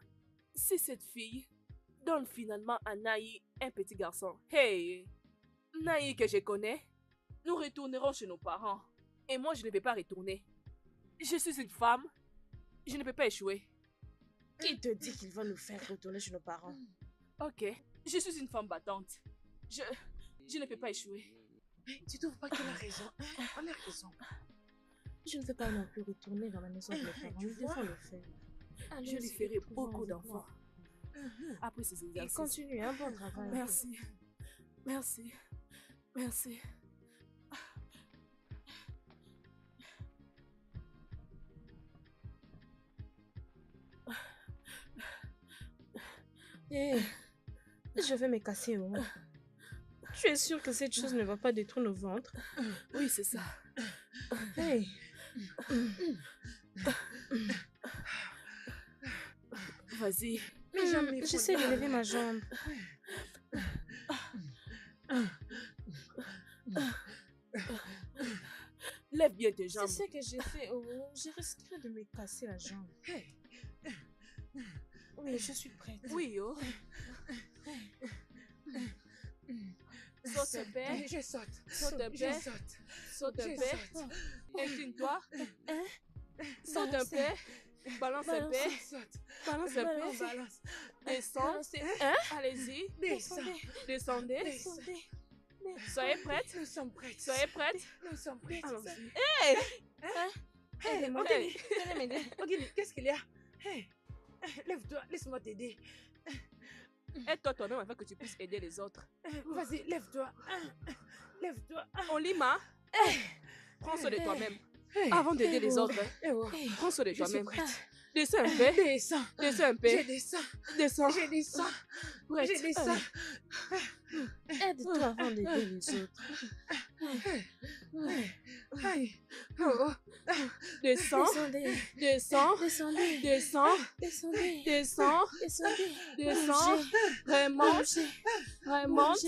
si cette fille donne finalement à Naï un petit garçon, hey, Naï que je connais, nous retournerons chez nos parents. Et moi, je ne peux pas retourner. Je suis une femme, je ne peux pas échouer. Qui te dit qu'il va nous faire retourner chez nos parents? Ok, je suis une femme battante. Je ne peux pas échouer. Tu trouves pas qu'elle a raison? On a raison. Je ne veux pas non plus retourner dans la maison de mes parents. Tu Nous vois? devons le faire. Je lui ferai beaucoup d'enfants. Après ces Et exercices. continue, un bon travail. Merci. Merci. Merci. Je vais me casser. Oh. Tu es sûr que cette chose ne va pas détruire nos ventres? Oui, c'est ça. Hey. Vas-y. J'essaie de lever ma jambe. Lève bien tes C'est jambes. ce que j'ai fait. Oh, je risquerais de me casser la jambe. Oui, je suis prête. Oui, oh. Saute un peu. Je saute. Saute un Je peu. saute. Saute un Je peu. saute. Incline-toi. Saute un peu. Balance un peu. Saute. Balance un On peu. balance. Descends. Allez-y. Descends. Descendez. Descendez. Soyez prête. Nous sommes prêtes. Soyez prête. Nous sommes prêtes. Allons-y. Aidez-moi. Hey. Venez m'aider. Ogini, qu'est-ce qu'il y a? Hey. Lève-toi, laisse-moi t'aider. Aide-toi toi-même afin que tu puisses aider les autres. Vas-y, lève-toi. Lève-toi. Olima, prends soin de toi-même. Hey. Avant d'aider les autres, Eh oh. prends soin de Je suis toi-même. prête. Descends un peu. Descends. Descends un Je peu. descends. Descends. Je descends. Prête. Je descends. Aide-toi avant d'aider les autres. Aïe. Oh. Descends. Descendez. Descends. Descendez. Descends. Descendez. Descends. Descendez. Descends. Remonte. Remonte.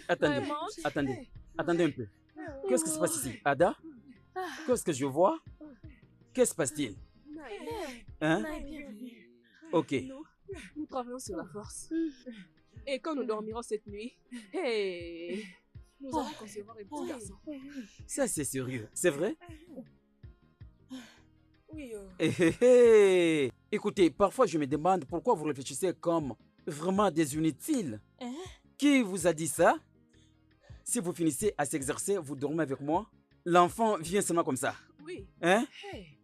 Attendez, Remonte. attendez un peu. Qu'est-ce qui se passe ici? Ada? Qu'est-ce que je vois? Qu'est-ce qui se passe-t-il? Hein? Ok. Nous travaillons sur la force. Et quand nous dormirons cette nuit, hey, nous allons concevoir un petit garçon. Ça, c'est sérieux. C'est vrai? Oui, oh. Écoutez, parfois je me demande pourquoi vous réfléchissez comme vraiment des inutiles. Qui vous a dit ça? Si vous finissez à s'exercer, vous dormez avec moi. L'enfant vient seulement comme ça. Oui, Hein? Hey.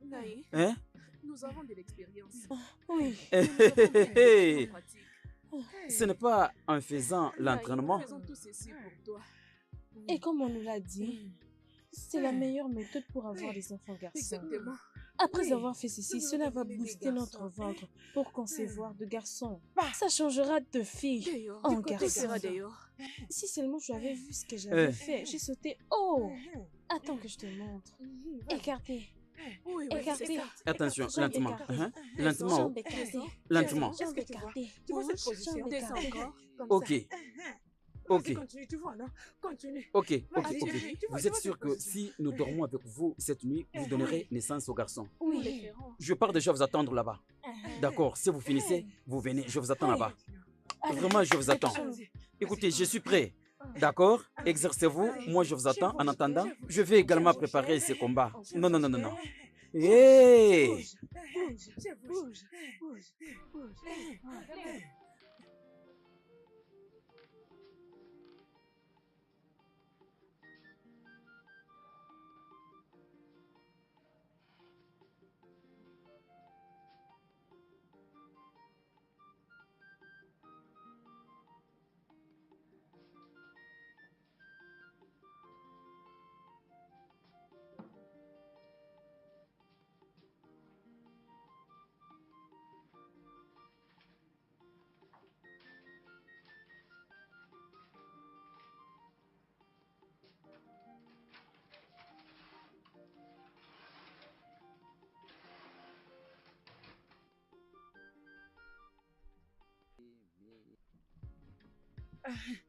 Naï, Hein? nous avons de l'expérience. Oui. Nous avons de la pratique. Ce n'est pas en faisant l'entraînement. Naï, nous faisons tout ceci pour toi. Et comme on nous l'a dit, c'est la meilleure méthode pour avoir des enfants garçons. Exactement. Après Oui. avoir fait ceci, Nous cela allons va donner des booster notre garçons. ventre pour concevoir de garçons. Bah. Ça changera de filles D'ailleurs, en tu garçons. seras d'ailleurs. Si seulement tu avais vu ce que j'avais fait, j'ai sauté. Oh, Mhm. attends que je te montre. Écartez. Oui, oui, Écartez. c'est ça. Attention, Jambe lentement. écartée. Hein? Lentement. Jambes écartées. Lentement. Qu'est-ce que Jambes tu vois? écartées. Tu vois cette Jambes position? Descends écartées. encore. Comme Ok. ça. Ok. Vas-y, continue, tu vois, non? Continue. Ok, ok, Vas-y, ok. tu vois, Vous êtes tu sûr vois que cette si nous dormons avec vous cette nuit, vous donnerez naissance au garçon? Nous Oui. les ferons. Je pars déjà vous attendre là-bas. D'accord, si vous finissez, vous venez, je vous attends là-bas. Vraiment, je vous attends. Vas-y. Écoutez, je suis prêt. D'accord? Exercez-vous, moi je vous attends. En attendant, je vais également préparer ces combats. Non, non, non, non, non. Hey! Bouge, bouge, bouge, bouge.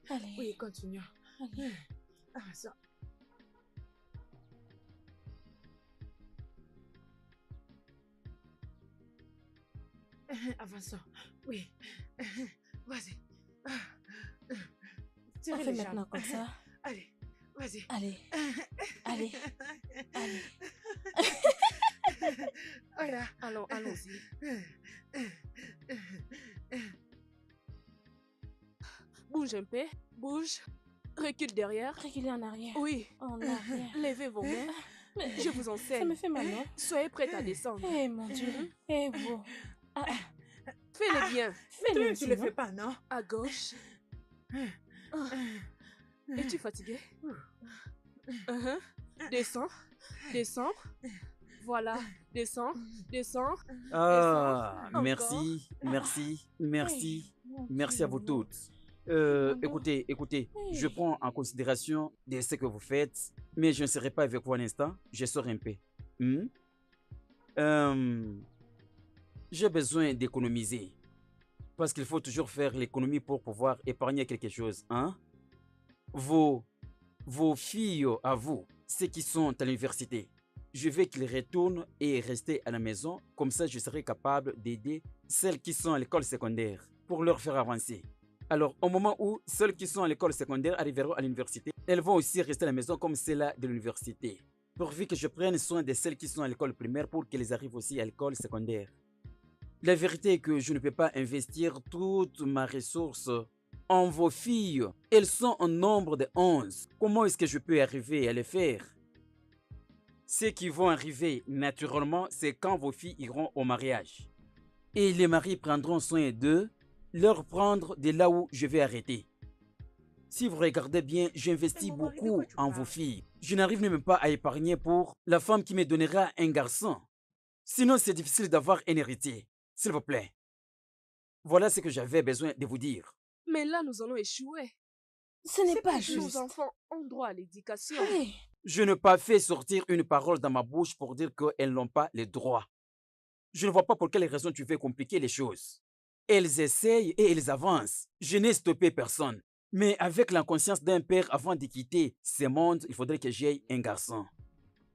Allez. Oui, continuons. Allez. Avançons. Avançons. Oui. Vas-y. On Tirez fait les maintenant jambes. comme ça. Allez, vas-y. Allez. Allez. Allez. Voilà. Allons-y. Bouge un peu. Bouge. Recule derrière. Reculez en arrière. Oui. En arrière. Levez vos mains. Mais Je vous enseigne. ça me fait mal, non? Soyez prête à descendre. Eh mon Dieu. Eh vous. Fais-le bien. Fais-le Toi-même, aussi, tu le non? fais pas, non? À gauche. Ah. Es-tu fatigué? Uh-huh. Descends. Descends. Voilà. Descends. Descends. Ah, Encore. merci, merci, merci, Mon merci à vous Dieu. toutes. Écoutez, je Hey. prends en considération de ce que vous faites, mais je ne serai pas avec vous un instant, je sors un peu. Hmm? J'ai besoin d'économiser, parce qu'il faut toujours faire l'économie pour pouvoir épargner quelque chose, hein? Vos filles à vous, ceux qui sont à l'université, je veux qu'ils retournent et rester à la maison, comme ça je serai capable d'aider celles qui sont à l'école secondaire pour leur faire avancer. Alors, au moment où celles qui sont à l'école secondaire arriveront à l'université, elles vont aussi rester à la maison comme celles de l'université, pourvu que je prenne soin de celles qui sont à l'école primaire pour qu'elles arrivent aussi à l'école secondaire. La vérité est que je ne peux pas investir toute ma ressource en vos filles. Elles sont en nombre de 11. Comment est-ce que je peux arriver à le faire? Ceux qui vont arriver naturellement, c'est quand vos filles iront au mariage. Et les maris prendront soin d'eux, leur prendre de là où je vais arrêter. Si vous regardez bien, j'investis Mais mon mari, de beaucoup quoi tu en vos parles? filles. Je n'arrive même pas à épargner pour la femme qui me donnera un garçon. Sinon, c'est difficile d'avoir un héritier. S'il vous plaît. Voilà ce que j'avais besoin de vous dire. Mais là, nous allons échouer. Ce n'est C'est pas pas juste. Nos enfants ont droit à l'éducation. Allez. Je n'ai pas fait sortir une parole dans ma bouche pour dire qu'elles n'ont pas les droits. Je ne vois pas pour quelle raison tu veux compliquer les choses. Elles essayent et elles avancent. Je n'ai stoppé personne. Mais avec la conscience d'un père avant de quitter ce monde, il faudrait que j'aie un garçon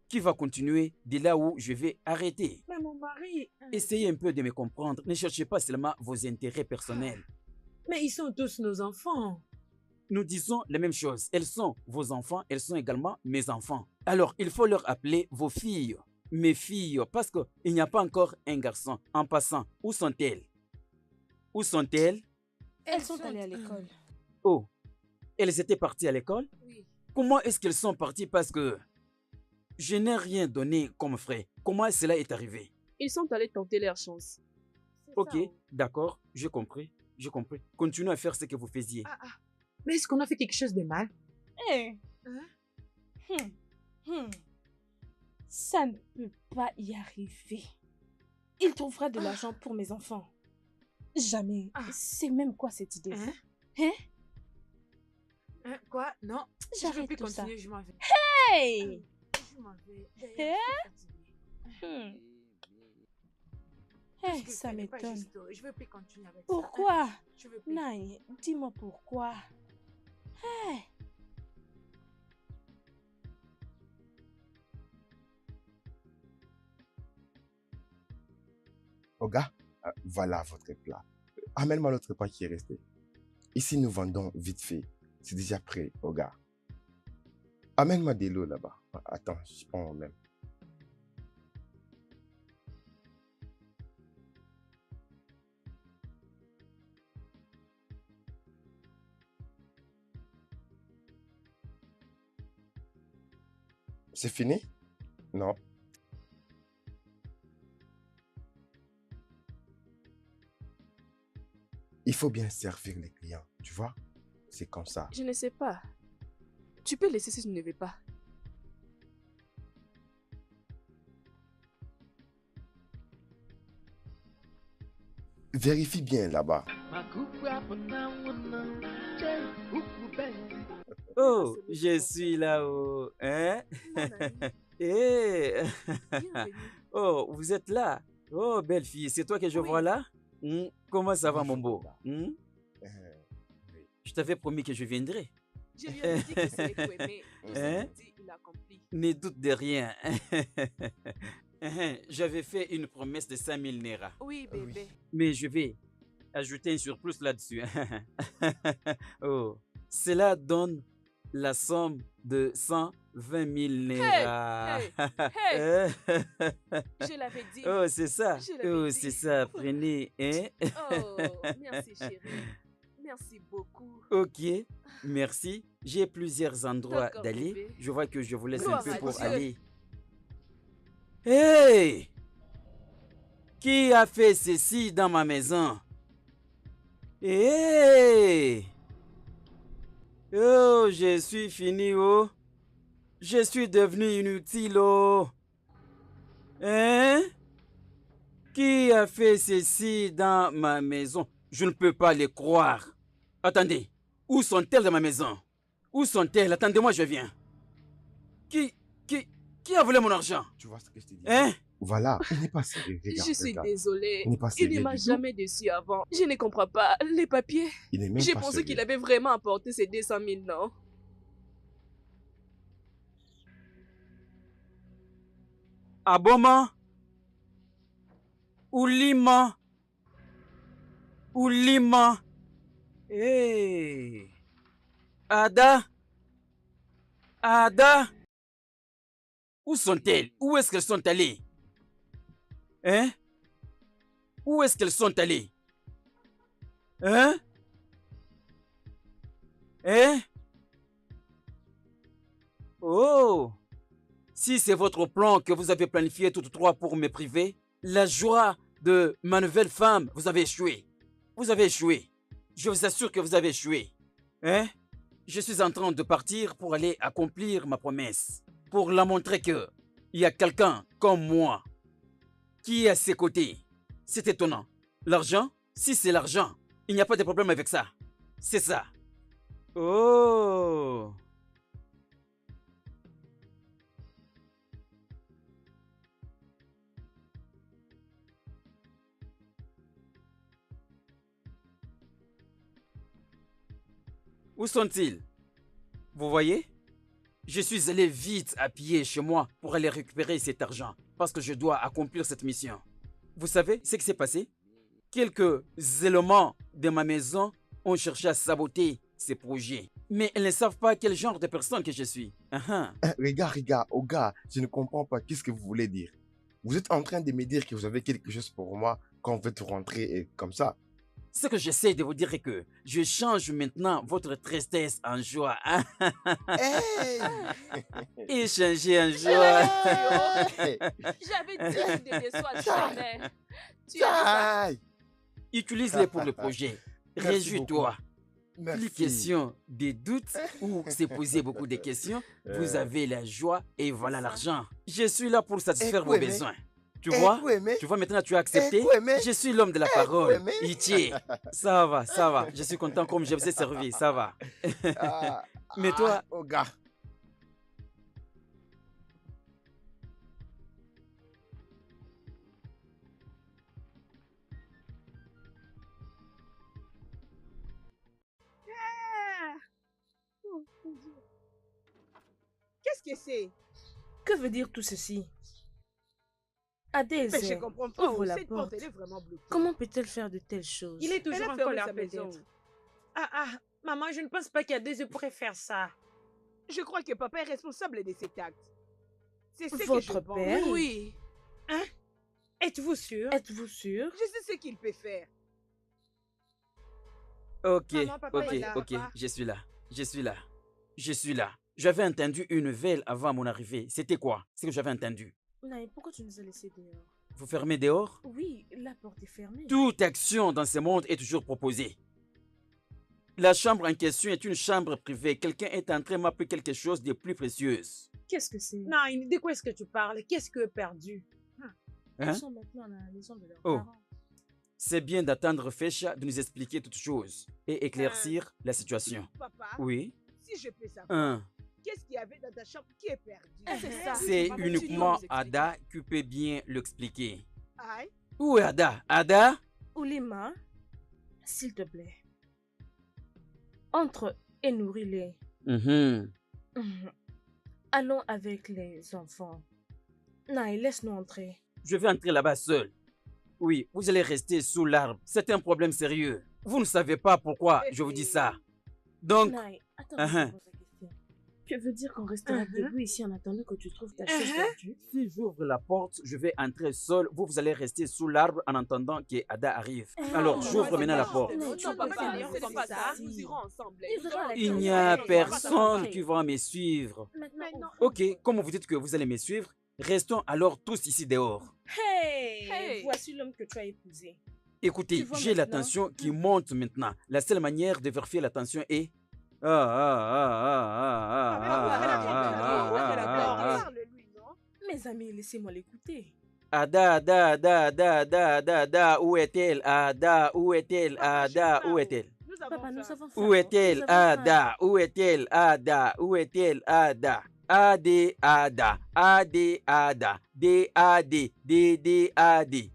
qui va continuer de là où je vais arrêter. Mais mon mari. Essayez un peu de me comprendre. Ne cherchez pas seulement vos intérêts personnels. Mais ils sont tous nos enfants. Nous disons la même chose. Elles sont vos enfants, elles sont également mes enfants. Alors, il faut leur appeler vos filles, mes filles, parce qu'il n'y a pas encore un garçon. En passant, où sont-elles? Où sont-elles? Elles sont allées à l'école. Oh, elles étaient parties à l'école? Oui. Comment est-ce qu'elles sont parties? Parce que je n'ai rien donné comme frais. Comment cela est arrivé? Ils sont allés tenter leur chance. Ok, d'accord, j'ai compris, j'ai compris. Continuez à faire ce que vous faisiez. Mais est-ce qu'on a fait quelque chose de mal? Eh. Hein? Ça ne peut pas y arriver. Il trouvera de l'argent pour mes enfants. Jamais. Ah. C'est même quoi cette idée? Hein? Hein? Hein? Quoi? Non. Je ne veux J'arrête plus tout ça. continuer, je m'en vais. Hey! Je m'en vais. D'ailleurs, Hein? je suis fatiguée. Eh, Ce que ça tu fais n'est pas m'étonne. juste. Je ne veux plus continuer avec ça. Pourquoi? Je veux plus. Naï, dis-moi pourquoi. Eh. Oga, voilà votre plat. Amène-moi l'autre plat qui est resté. Ici, nous vendons vite fait. C'est déjà prêt, Oga. Amène-moi de l'eau là-bas. Attends, je prends même. C'est fini? Non. Il faut bien servir les clients, tu vois? C'est comme ça. Je ne sais pas. Tu peux laisser si je ne veux pas. Vérifie bien là-bas. Oh, je suis là-haut. Hein? Mon ami, Eh, bienvenue. oh, vous êtes là. Oh, belle fille, c'est toi que je Oui. vois là? Comment ça va, Bonjour, mon beau? Oga. Oui. Je t'avais promis que je viendrais. Je lui ai dit que c'est toi, mais tout ce Hein? qu'il dit, il accomplit. Ne doute de rien. J'avais fait une promesse de 5000 Naira. Oui, bébé. Mais je vais ajouter un surplus là-dessus. Oh. Cela donne la somme de 120 000 Naira. hey. Je l'avais dit. Oh, c'est ça. Je l'avais Oh, dit. c'est ça. Prenez. Hein? Oh, merci chérie. Merci beaucoup. Ok, merci. J'ai plusieurs endroits D'accord, d'aller. bébé. Je vois que je vous laisse un Gloire peu à pour Dieu. aller. Hey! Qui a fait ceci dans ma maison? Hey! Oh, je suis fini, oh. Je suis devenu inutile, oh. Hein? Qui a fait ceci dans ma maison? Je ne peux pas les croire. Attendez, où sont-elles dans ma maison? Où sont-elles? Attendez-moi, je viens. Qui a volé mon argent? Tu vois ce que je te dis? Hein? Voilà, il n'est pas sérieux. Regarde, Je suis regarde. désolée. Il n'est pas Il ne sérieux m'a du tout. jamais déçu avant. Je ne comprends pas. Les papiers. Il n'est même J'ai pas pensé sérieux. qu'il avait vraiment apporté ces 200 000, non? Aboma? Oulima? Oulima? Hey! Ada? Ada? Où sont-elles? Où est-ce qu'elles sont allées? Hein? Où est-ce qu'elles sont allées? Hein? Hein? Oh! Si c'est votre plan que vous avez planifié toutes trois pour me priver, la joie de ma nouvelle femme, vous avez échoué. Vous avez échoué. Je vous assure que vous avez échoué. Hein? Je suis en train de partir pour aller accomplir ma promesse. Pour la montrer que il y a quelqu'un comme moi qui est à ses côtés. C'est étonnant. L'argent? Si c'est l'argent, il n'y a pas de problème avec ça. C'est ça. Oh! Où sont-ils? Vous voyez? Je suis allé vite à pied chez moi pour aller récupérer cet argent parce que je dois accomplir cette mission. Vous savez ce qui s'est passé? Quelques éléments de ma maison ont cherché à saboter ces projets. Mais ils ne savent pas quel genre de personne que je suis. Regarde, oh gars, je ne comprends pas. Qu'est-ce que vous voulez dire? Vous êtes en train de me dire que vous avez quelque chose pour moi quand vous êtes rentré et comme ça. Ce que j'essaie de vous dire est que je change maintenant votre tristesse en joie. Hey! Et changer en joie. Hey! J'avais dit que tu ne déçois jamais. Tu as Aïe! Utilise-les pour le projet. Merci Réjouis-toi. Merci. Plus question de doutes ou se poser beaucoup de questions, vous avez la joie et voilà l'argent. Je suis là pour satisfaire vos Écoutez, besoins. Tu vois? Tu vois maintenant, tu as accepté? Je suis l'homme de la parole. Itier. Ça va, ça va. Je suis content comme je vous ai servi, ça va. Ah, Mais toi- oh gars. Oh, mon Dieu. Qu'est-ce que c'est? Que veut dire tout ceci? Mais Adèle, je comprends pas. ouvre la Cette porte, porte. elle est vraiment bloquée. Comment peut-elle faire de telles choses? Il est toujours Elle a en fermé colère sa maison. peut-être. Ah, maman, je ne pense pas qu'il y a deux yeux pourraient faire ça. Je crois que papa est responsable de cet acte. C'est ce que je Votre pense. père? Oui. Êtes-vous sûr? Êtes-vous sûr? Je sais ce qu'il peut faire. Ok, Maman, papa est ok, là, ok. papa. Je suis là. Je suis là. Je suis là. J'avais entendu une nouvelle avant mon arrivée. C'était quoi? C'est que j'avais entendu. Naï, pourquoi tu nous as laissés dehors? Vous fermez dehors? Oui, la porte est fermée. Toute action dans ce monde est toujours proposée. La chambre en question est une chambre privée. Quelqu'un est en train de m'appeler quelque chose de plus précieux. Qu'est-ce que c'est? Non, de quoi est-ce que tu parles? Qu'est-ce que perdu? Elles Hein? sont maintenant à la maison de leurs Oh. parents. C'est bien d'attendre Fesha de nous expliquer toutes choses et éclaircir la situation. Papa, Oui. si je peux savoir, Un. qu'est-ce qu'il y avait dans ta chambre qui est perdu? C'est ça. C'est Maman, tu uniquement dois nous expliquer. Ada qui peut bien l'expliquer. Aïe, Où est Ada? Ada? Oulima, s'il te plaît. Entre et nourris-les. Mhm. Allons avec les enfants. Naï, laisse-nous entrer. Je vais entrer là-bas seul. Oui, vous allez rester sous l'arbre. C'est un problème sérieux. Vous ne savez pas pourquoi je vous dis ça. Donc, Naï, attends, Uh-huh. je te pose la question. Tu veux dire qu'on restera debout ici en attendant que tu trouves ta chose perdue? si j'ouvre la porte, je vais entrer seul. Vous allez rester sous l'arbre en attendant que Ada arrive. Alors, j'ouvre maintenant la porte. Non, tu peux pas c'est faire pas ça. ça. Nous irons ensemble. Ils auront la Il chance n'y a d'aller. personne qui va me suivre. Maintenant, Ok, comme vous dites que vous allez me suivre, restons alors tous ici dehors. Hey, Hey. voici l'homme que tu as épousé. Écoutez, Tu vois j'ai la maintenant? tension qui monte maintenant. La seule manière de vérifier la tension est... Ah, ah, ah, ah, ah, ah, ah, ah. Mes amis, laissez-moi l'écouter. Ada, Ada, Ada, Ada, Ada, Ada, Ada, où est-elle? Ada, où est-elle? Ada, où est-elle? Papa, nous avons faim. Où est-elle? Ada, où est-elle? Ada, où est-elle? Ada. Ade, Ada, Ade, Ada, D, A, D, D, D, A, D.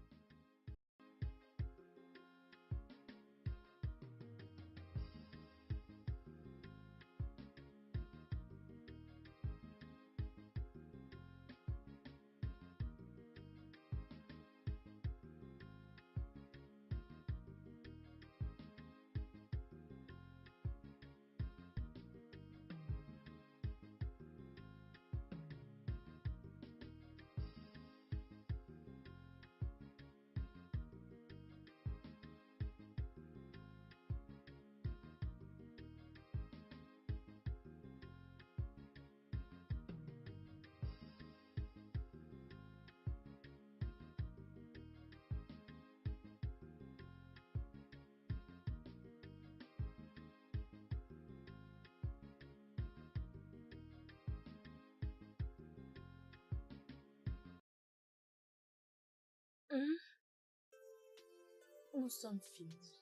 Nous sommes finis.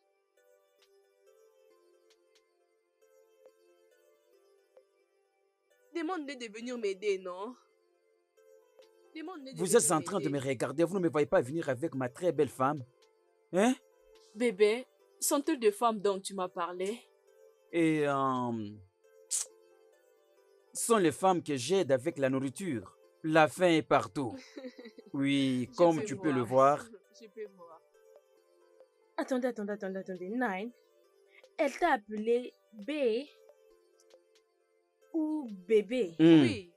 Demande-les de venir m'aider, non? Demande-les de Vous venir êtes en train de me m'aider. regarder, vous ne me voyez pas venir avec ma très belle femme. Hein? Bébé, sont-elles des femmes dont tu m'as parlé? Et sont les femmes que j'aide avec la nourriture. La faim est partout. Oui, Je comme peux tu peux le voir. Je peux voir. Attendez. Nine, elle t'a appelé B ou bébé. Hmm. Oui.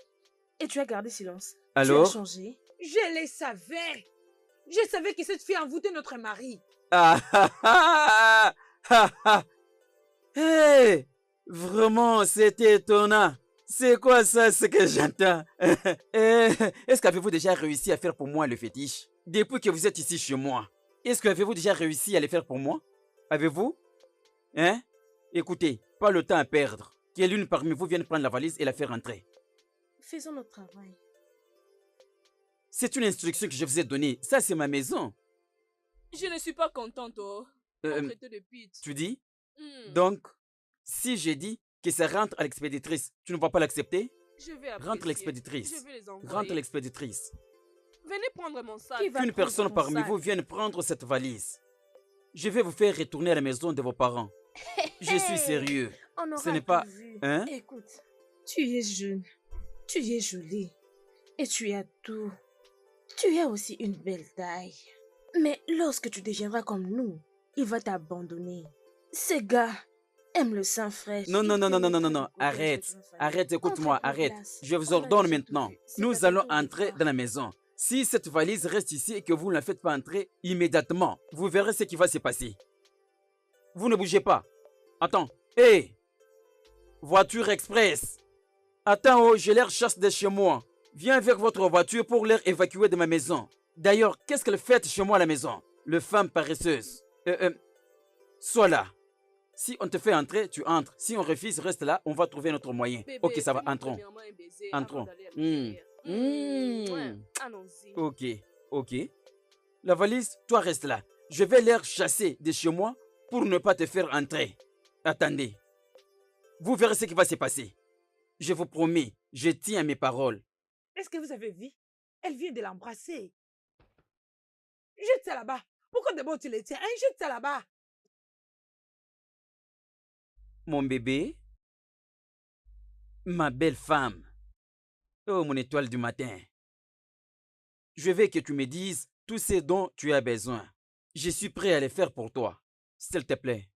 Et tu as gardé silence. Alors? Tu as changé. Je le savais. Je savais que cette fille envoûtait notre mari. Ah ah ah ah ah. Hey, vraiment, c'est étonnant. C'est quoi ça, ce que j'entends? Est-ce qu'avez-vous déjà réussi à faire pour moi le fétiche? Depuis que vous êtes ici chez moi, est-ce que avez-vous déjà réussi à le faire pour moi? Avez-vous? Hein? Écoutez, pas le temps à perdre. Que l'une parmi vous vienne prendre la valise et la faire entrer. Faisons notre travail. C'est une instruction que je vous ai donnée. Ça, c'est ma maison. Je ne suis pas contente, oh. Euh, On traitait de pute. Tu dis? Hmm. Donc, si j'ai dit que ça rentre à l'expéditrice, tu ne vas pas l'accepter? Je vais Rentre apprécier. l'expéditrice. Je vais les envoyer. Rentre l'expéditrice. Venez prendre mon sac. Qui va Qu'une prendre personne ton parmi sac? vous vienne prendre cette valise. Je vais vous faire retourner à la maison de vos parents. Je suis sérieux. On aura Ce n'est pas... tout vu. Hein? Écoute, tu es jeune, tu es jolie et tu as tout. Tu as aussi une belle taille. Mais lorsque tu deviendras comme nous, il va t'abandonner. Ces gars aiment le sang frais. Non, non, Ils non, non, non, non, non, te non. mettront au collège Arrête. de ta famille. Arrête, écoute-moi, Entre en arrête. classe. Je vous On a ordonne déjà tout maintenant. vu. C'est Nous pas allons ton devoir. entrer dans la maison. Si cette valise reste ici et que vous ne la faites pas entrer immédiatement, vous verrez ce qui va se passer. Vous ne bougez pas. Attends. Hé! Voiture express. Attends, oh, je les chasse de chez moi. Viens avec votre voiture pour les évacuer de ma maison. D'ailleurs, qu'est-ce qu'elle fait chez moi à la maison? Le femme paresseuse. Sois là. Si on te fait entrer, tu entres. Si on refuse, reste là, on va trouver notre moyen. Bébé, Ok, ça va, fais-nous entrons. premièrement un baiser Entrons. avant d'aller à Hmm. l'intérieur. Hmm. Allons-y. Ok, ok. La valise, toi reste là. Je vais les chasser de chez moi pour ne pas te faire entrer. Attendez. Vous verrez ce qui va se passer. Je vous promets, je tiens à mes paroles. Est-ce que vous avez vu? Elle vient de l'embrasser. Jette ça là-bas. Pourquoi d'abord tu les tiens? Hein? Jette ça là-bas. Mon bébé, ma belle femme, oh mon étoile du matin, je veux que tu me dises tout ce dont tu as besoin. Je suis prêt à les faire pour toi, s'il te plaît.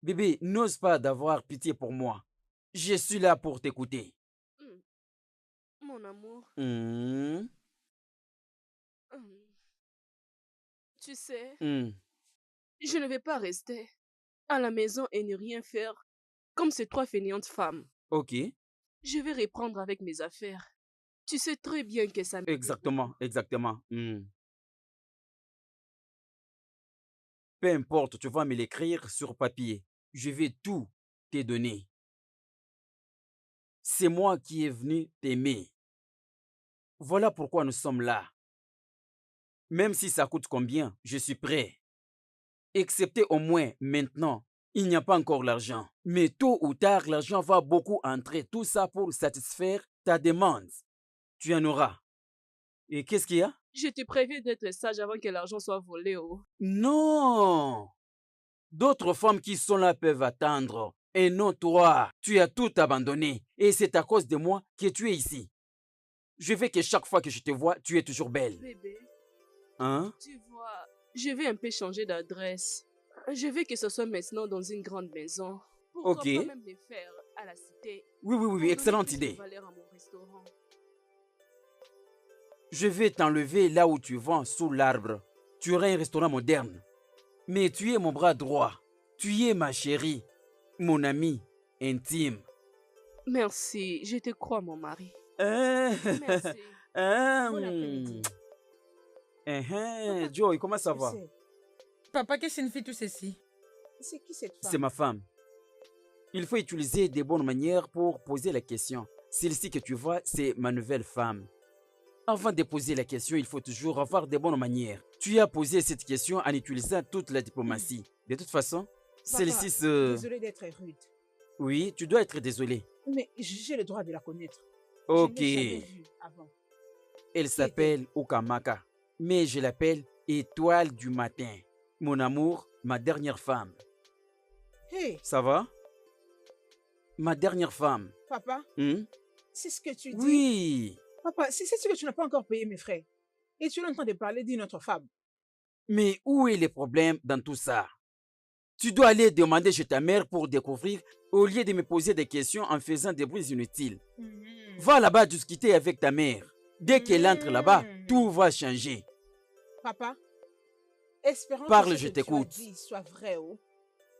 Bébé, n'ose pas d'avoir pitié pour moi. Je suis là pour t'écouter. Mon amour, Hmm, hum, tu sais, hmm. je ne vais pas rester à la maison et ne rien faire comme ces 3 fainéantes femmes. Ok, Je vais reprendre avec mes affaires. Tu sais très bien que ça me plaît exactement, beaucoup. exactement. Peu importe, tu vas me l'écrire sur papier. Je vais tout te donner. C'est moi qui est venu t'aimer. Voilà pourquoi nous sommes là. Même si ça coûte combien, je suis prêt. Excepté au moins maintenant, il n'y a pas encore l'argent. Mais tôt ou tard, l'argent va beaucoup entrer. Tout ça pour satisfaire ta demande. Tu en auras. Et qu'est-ce qu'il y a? Je te préviens d'être sage avant que l'argent soit volé. Oh. Non! D'autres femmes qui sont là peuvent attendre. Et non toi, tu as tout abandonné. Et c'est à cause de moi que tu es ici. Je veux que chaque fois que je te vois, tu es toujours belle. Bébé, Hein? tu vois, je vais un peu changer d'adresse. Je veux que ce soit maintenant dans une grande maison. Pourquoi Ok. pas même le faire à la cité? Oui, pour donner excellente plus de idée. valeur à mon restaurant. Je vais t'enlever là où tu vends, sous l'arbre. Tu auras un restaurant moderne. Mais tu es mon bras droit. Tu es ma chérie, mon ami intime. Merci, je te crois, mon mari. Hein? Merci. Hein? Bon après-midi. Joey, comment ça Je va? sais. Papa, qu'est-ce que signifie tout ceci? C'est qui cette femme? C'est ma femme. Il faut utiliser des bonnes manières pour poser la question. Celle-ci que tu vois, c'est ma nouvelle femme. Avant de poser la question, il faut toujours avoir des bonnes manières. Tu as posé cette question en utilisant toute la diplomatie. De toute façon, celle-ci se... Désolée d'être rude, Oui, tu dois être désolé. mais j'ai le droit de la connaître. Ok. Je l'ai jamais vue avant. Elle s'appelle Ukamaka. Mais je l'appelle Étoile du matin. Mon amour, ma dernière femme. Hey, Ça va? Ma dernière femme. papa, Hmm? c'est ce que tu dis. Oui. Papa, c'est ce que tu n'as pas encore payé mes frais. Et tu es en train de parler d'une autre femme. Mais où est le problème dans tout ça? Tu dois aller demander chez ta mère pour découvrir au lieu de me poser des questions en faisant des bruits inutiles. Va là-bas discuter avec ta mère. Dès qu'elle entre là-bas, tout va changer. Papa, espérons Parle, que je ce que tu as t'écoute. dit soit vrai. Oh.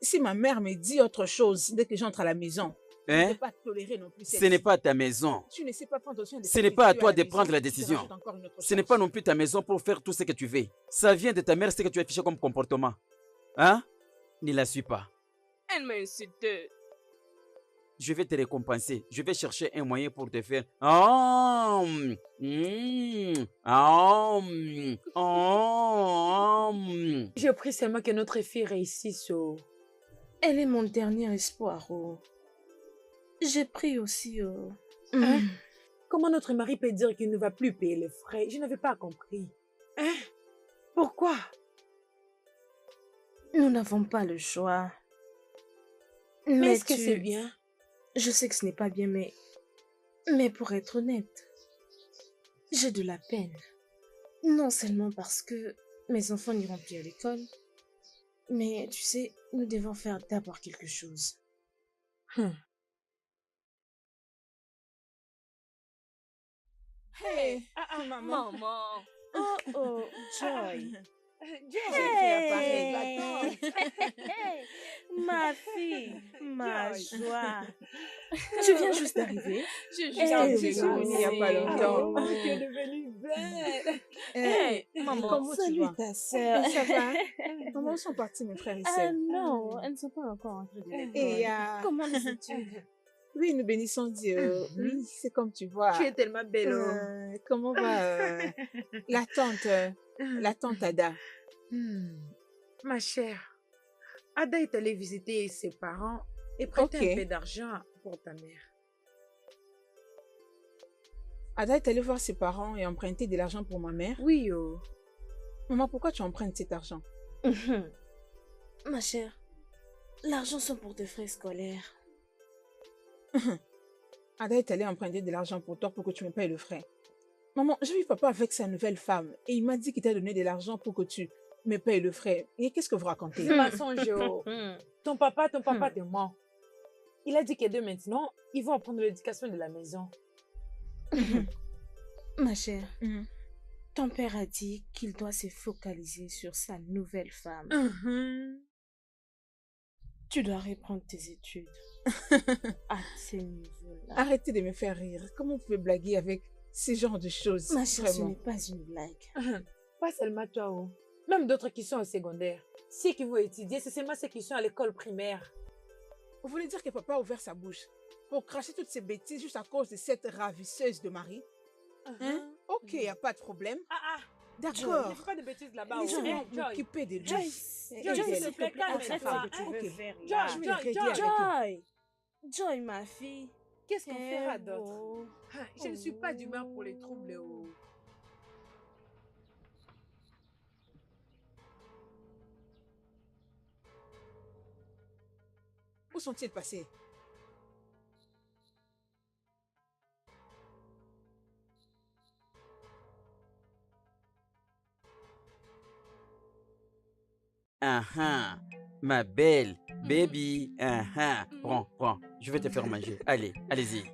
Si ma mère me dit autre chose dès que j'entre à la maison, je ne Hein? peux pas tolérer non plus Ce n'est pas ta maison. Tu ne sais pas prendre soin de Ce ta n'est pas à nourriture toi la de maison, prendre la tu te décision. rajoutes encore une autre Ce n'est charge. pas non plus ta maison pour faire tout ce que tu veux. Ça vient de ta mère, ce que tu as affiché comme comportement. Hein? Ne la suis pas. Elle m'a insulté. Je vais te récompenser. Je vais chercher un moyen pour te faire. Ah, ah, ah. Je prie seulement que notre fille réussisse. Oh. Elle est mon dernier espoir. Oh. J'ai pris aussi. Oh. Hein? Comment notre mari peut dire qu'il ne va plus payer les frais? Je n'avais pas compris. Hein? Pourquoi? Nous n'avons pas le choix. Mais est-ce que c'est bien? Je sais que ce n'est pas bien, mais pour être honnête, j'ai de la peine. Non seulement parce que mes enfants n'iront plus à l'école, mais tu sais, nous devons faire d'abord quelque chose. Hey, maman. Maman. Oh, oh, Joy. Hey. Ma fille, ma Joy. joie. Tu viens juste d'arriver. J'ai juste J'ai Hey, été Joy. il n'y a pas longtemps. Oh. Tu es devenue belle. Hey, Maman, comment tu salut vas? ta sœur. Ça va? Comment sont partis mes frères et Ah sœurs? non, elles ne sont pas encore entrées de l'école. Et Comment les études? oui, nous bénissons Dieu. Oui, c'est comme tu vois. Tu es tellement belle. Oh. Comment va la tante Ada? Ma chère, Ada est allée visiter ses parents et prêter Ok. un peu d'argent pour ta mère. Ada est allée voir ses parents et emprunter de l'argent pour ma mère. Oui, oh. Maman, pourquoi tu empruntes cet argent? Ma chère, L'argent sont pour tes frais scolaires. Ada est allée emprunter de l'argent pour toi pour que tu me payes le frais. Maman, j'ai vu papa avec sa nouvelle femme et il m'a dit qu'il t'a donné de l'argent pour que tu me payes le frais. Et qu'est-ce que vous racontez? C'est mensonge. Ton papa te ment. Il a dit que dès maintenant, ils vont apprendre l'éducation de la maison. Ma chère, ton père a dit qu'il doit se focaliser sur sa nouvelle femme. Tu dois reprendre tes études à ce niveau-là. Arrêtez de me faire rire. Comment vous pouvez blaguer avec ce genre de choses? Ma chère, ce vraiment? n'est pas une blague. Pas seulement toi, oh. Même d'autres qui sont au secondaire. Ceux qui vont étudier, c'est seulement ceux qui sont à l'école primaire. Vous voulez dire que papa a ouvert sa bouche pour cracher toutes ces bêtises juste à cause de cette ravisseuse de Marie? Ok, y a pas de problème. D'accord. Ne fais pas de bêtises là-bas. Laissez-moi m'occuper de lui. Joy, s'il te plaît, arrête avec Joy, Joy, ma fille. Qu'est-ce qu'on fera d'autre? Je ne suis pas d'humeur pour les troubles. Oh. Où sont-ils passés? Ma belle, baby, prends, je vais te faire manger. Allez, allez-y.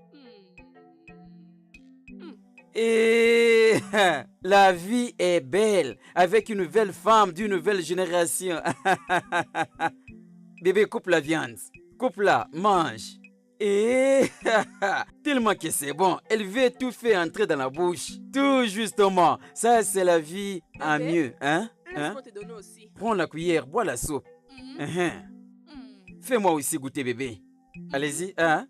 Et la vie est belle avec une nouvelle femme d'une nouvelle génération. Bébé, coupe la viande, coupe-la, mange. Et tellement que c'est bon, elle veut tout faire entrer dans la bouche. Tout justement, ça c'est la vie en mieux, hein? Laisse-moi te donner aussi. Prends la cuillère, bois la soupe. Fais-moi aussi goûter, bébé. Allez-y, hein?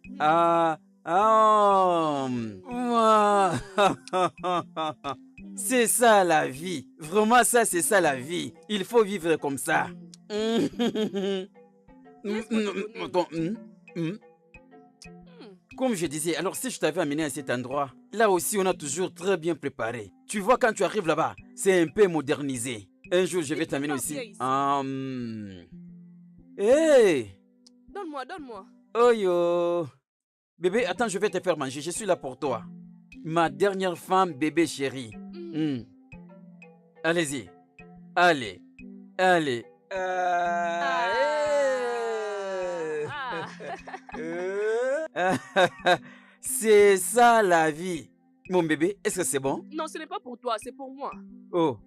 C'est ça la vie. Vraiment, ça, c'est ça la vie. Il faut vivre comme ça. Comme je disais, alors si je t'avais amené à cet endroit, là aussi on a toujours très bien préparé. Tu vois, quand tu arrives là-bas, c'est un peu modernisé. Un jour, je vais t'amener aussi. Hey! Donne-moi. Oh yo! Bébé, attends, je vais te faire manger. Je suis là pour toi. Ma dernière femme, bébé chérie. Allez-y. Allez. C'est ça la vie. Mon bébé, est-ce que c'est bon? Non, ce n'est pas pour toi, c'est pour moi. Oh,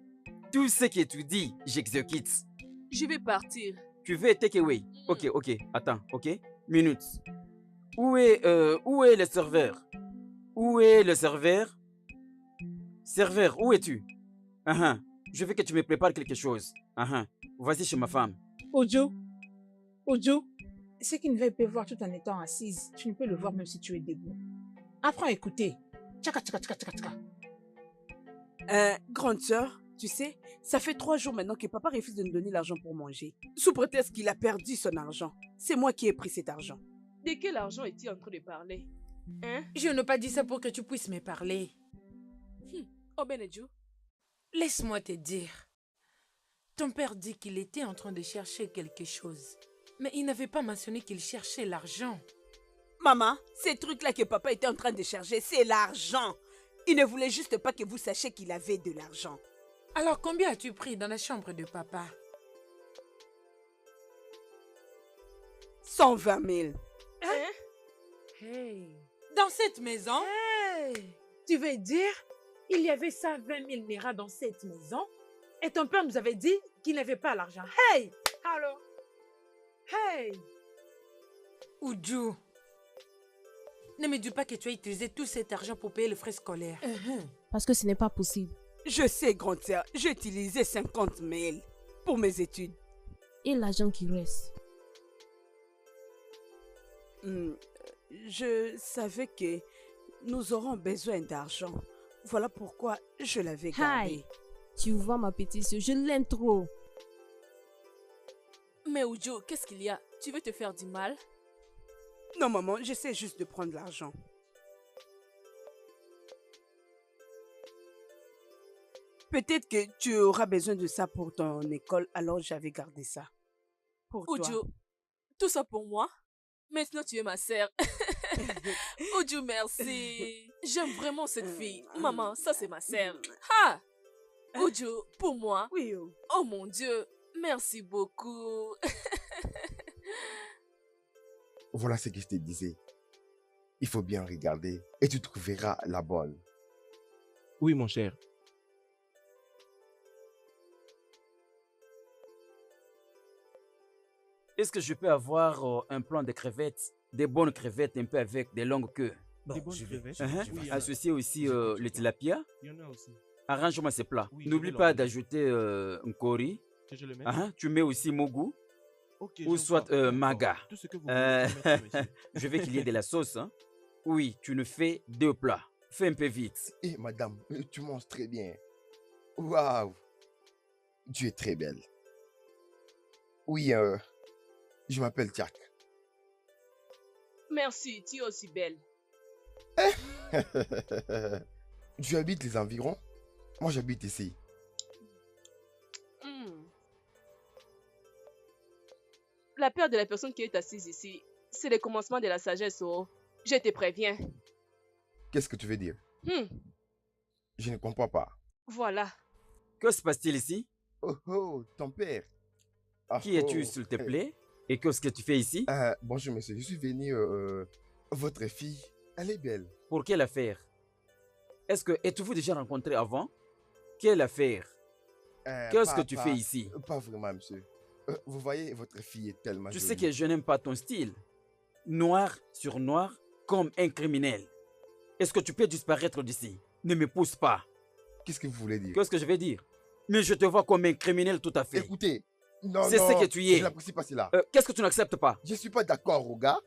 tout ce que tu dis, j'exécute. Je vais partir. Tu veux take away? Ok, attends, ok. Minute. Où est le serveur? Où est le serveur? Serveur, où es-tu? Je veux que tu me prépares quelque chose. Vas-y chez ma femme. Ojo, ce qui ne veut pas voir tout en étant assise, tu ne peux le voir même si tu es debout. Apprends à écouter. Tchaka. Grande sœur, tu sais, ça fait 3 jours maintenant que papa refuse de nous donner l'argent pour manger. Sous prétexte qu'il a perdu son argent. C'est moi qui ai pris cet argent. De quel argent es-tu en train de parler? Hein? Je n'ai pas dit ça pour que tu puisses me parler. Oh Benedjo. Laisse-moi te dire. Ton père dit qu'il était en train de chercher quelque chose. Mais il n'avait pas mentionné qu'il cherchait l'argent. Maman, ces trucs-là que papa était en train de chercher, c'est l'argent. Il ne voulait juste pas que vous sachiez qu'il avait de l'argent. Alors combien as-tu pris dans la chambre de papa? 120 000. Hein? Hey. Dans cette maison? Hey. Tu veux dire, il y avait 120 000 naira dans cette maison? Et ton père nous avait dit qu'il n'avait pas l'argent. Hey! Alors? Hey! Oudjou, ne me dis pas que tu as utilisé tout cet argent pour payer les frais scolaires. Parce que ce n'est pas possible. Je sais, grande sœur, j'ai utilisé 50 000 pour mes études. Et l'argent qui reste? Je savais que nous aurons besoin d'argent. Voilà pourquoi je l'avais gardé. Hi. Tu vois ma petite soeur, je l'aime trop. Mais Ojo, qu'est-ce qu'il y a? Tu veux te faire du mal? Non, maman, j'essaie juste de prendre l'argent. Peut-être que tu auras besoin de ça pour ton école, alors j'avais gardé ça. Pour toi. Ojo, Tout ça pour moi? Maintenant, tu es ma sœur. Oh Dieu merci. J'aime vraiment cette fille. Maman, ça c'est ma sœur. Ah! Oh Dieu, pour moi. Oui, oh. Oh mon Dieu, merci beaucoup. Voilà ce que je te disais. Il faut bien regarder et tu trouveras la bonne. Oui, mon cher. Est-ce que je peux avoir un plan de crevettes, des bonnes crevettes un peu avec des longues queues? Des bonnes je vais- crevettes. je vais- Hein? je vais- Associé aussi Je vais- le tilapia. Il y en a aussi. Arrange-moi ces plats. Oui, je N'oublie vais pas l'organiser. d'ajouter un curry. Que je le mette. Tu mets aussi mogu Ok, ou je soit vois. D'accord. maga. Tout ce que vous Euh, voulez, je vais mettre, monsieur. Je veux qu'il y ait de la sauce. Hein? Oui, tu nous fais 2 plats. Fais un peu vite. Eh, madame, tu manges très bien. Waouh! Tu es très belle. Oui, je m'appelle Jack. Merci, tu es aussi belle. Tu habites les environs? Moi, j'habite ici. Hmm. La peur de la personne qui est assise ici, c'est le commencement de la sagesse, oh. Je te préviens. Qu'est-ce que tu veux dire? Hmm. Je ne comprends pas. Voilà. Que se passe-t-il ici? Oh, oh, ton père. Ah, Qui es-tu, oh. s'il te plaît? Et qu'est-ce que tu fais ici? Bonjour, monsieur. Je suis venu. Votre fille, elle est belle. Pour quelle affaire? Êtes-vous déjà rencontré avant? Quelle affaire? Qu'est-ce que tu fais ici? Pas vraiment, monsieur. Vous voyez, votre fille est tellement Tu jolie. sais que je n'aime pas ton style. Noir sur noir, comme un criminel. Est-ce que tu peux disparaître d'ici? Ne me pousse pas. Qu'est-ce que vous voulez dire? Qu'est-ce que je vais dire? Mais je te vois comme un criminel tout à fait. Écoutez, non, C'est ce non, que tu es. je n'apprécie pas cela. Qu'est-ce que tu n'acceptes pas? Je suis pas d'accord, Oga.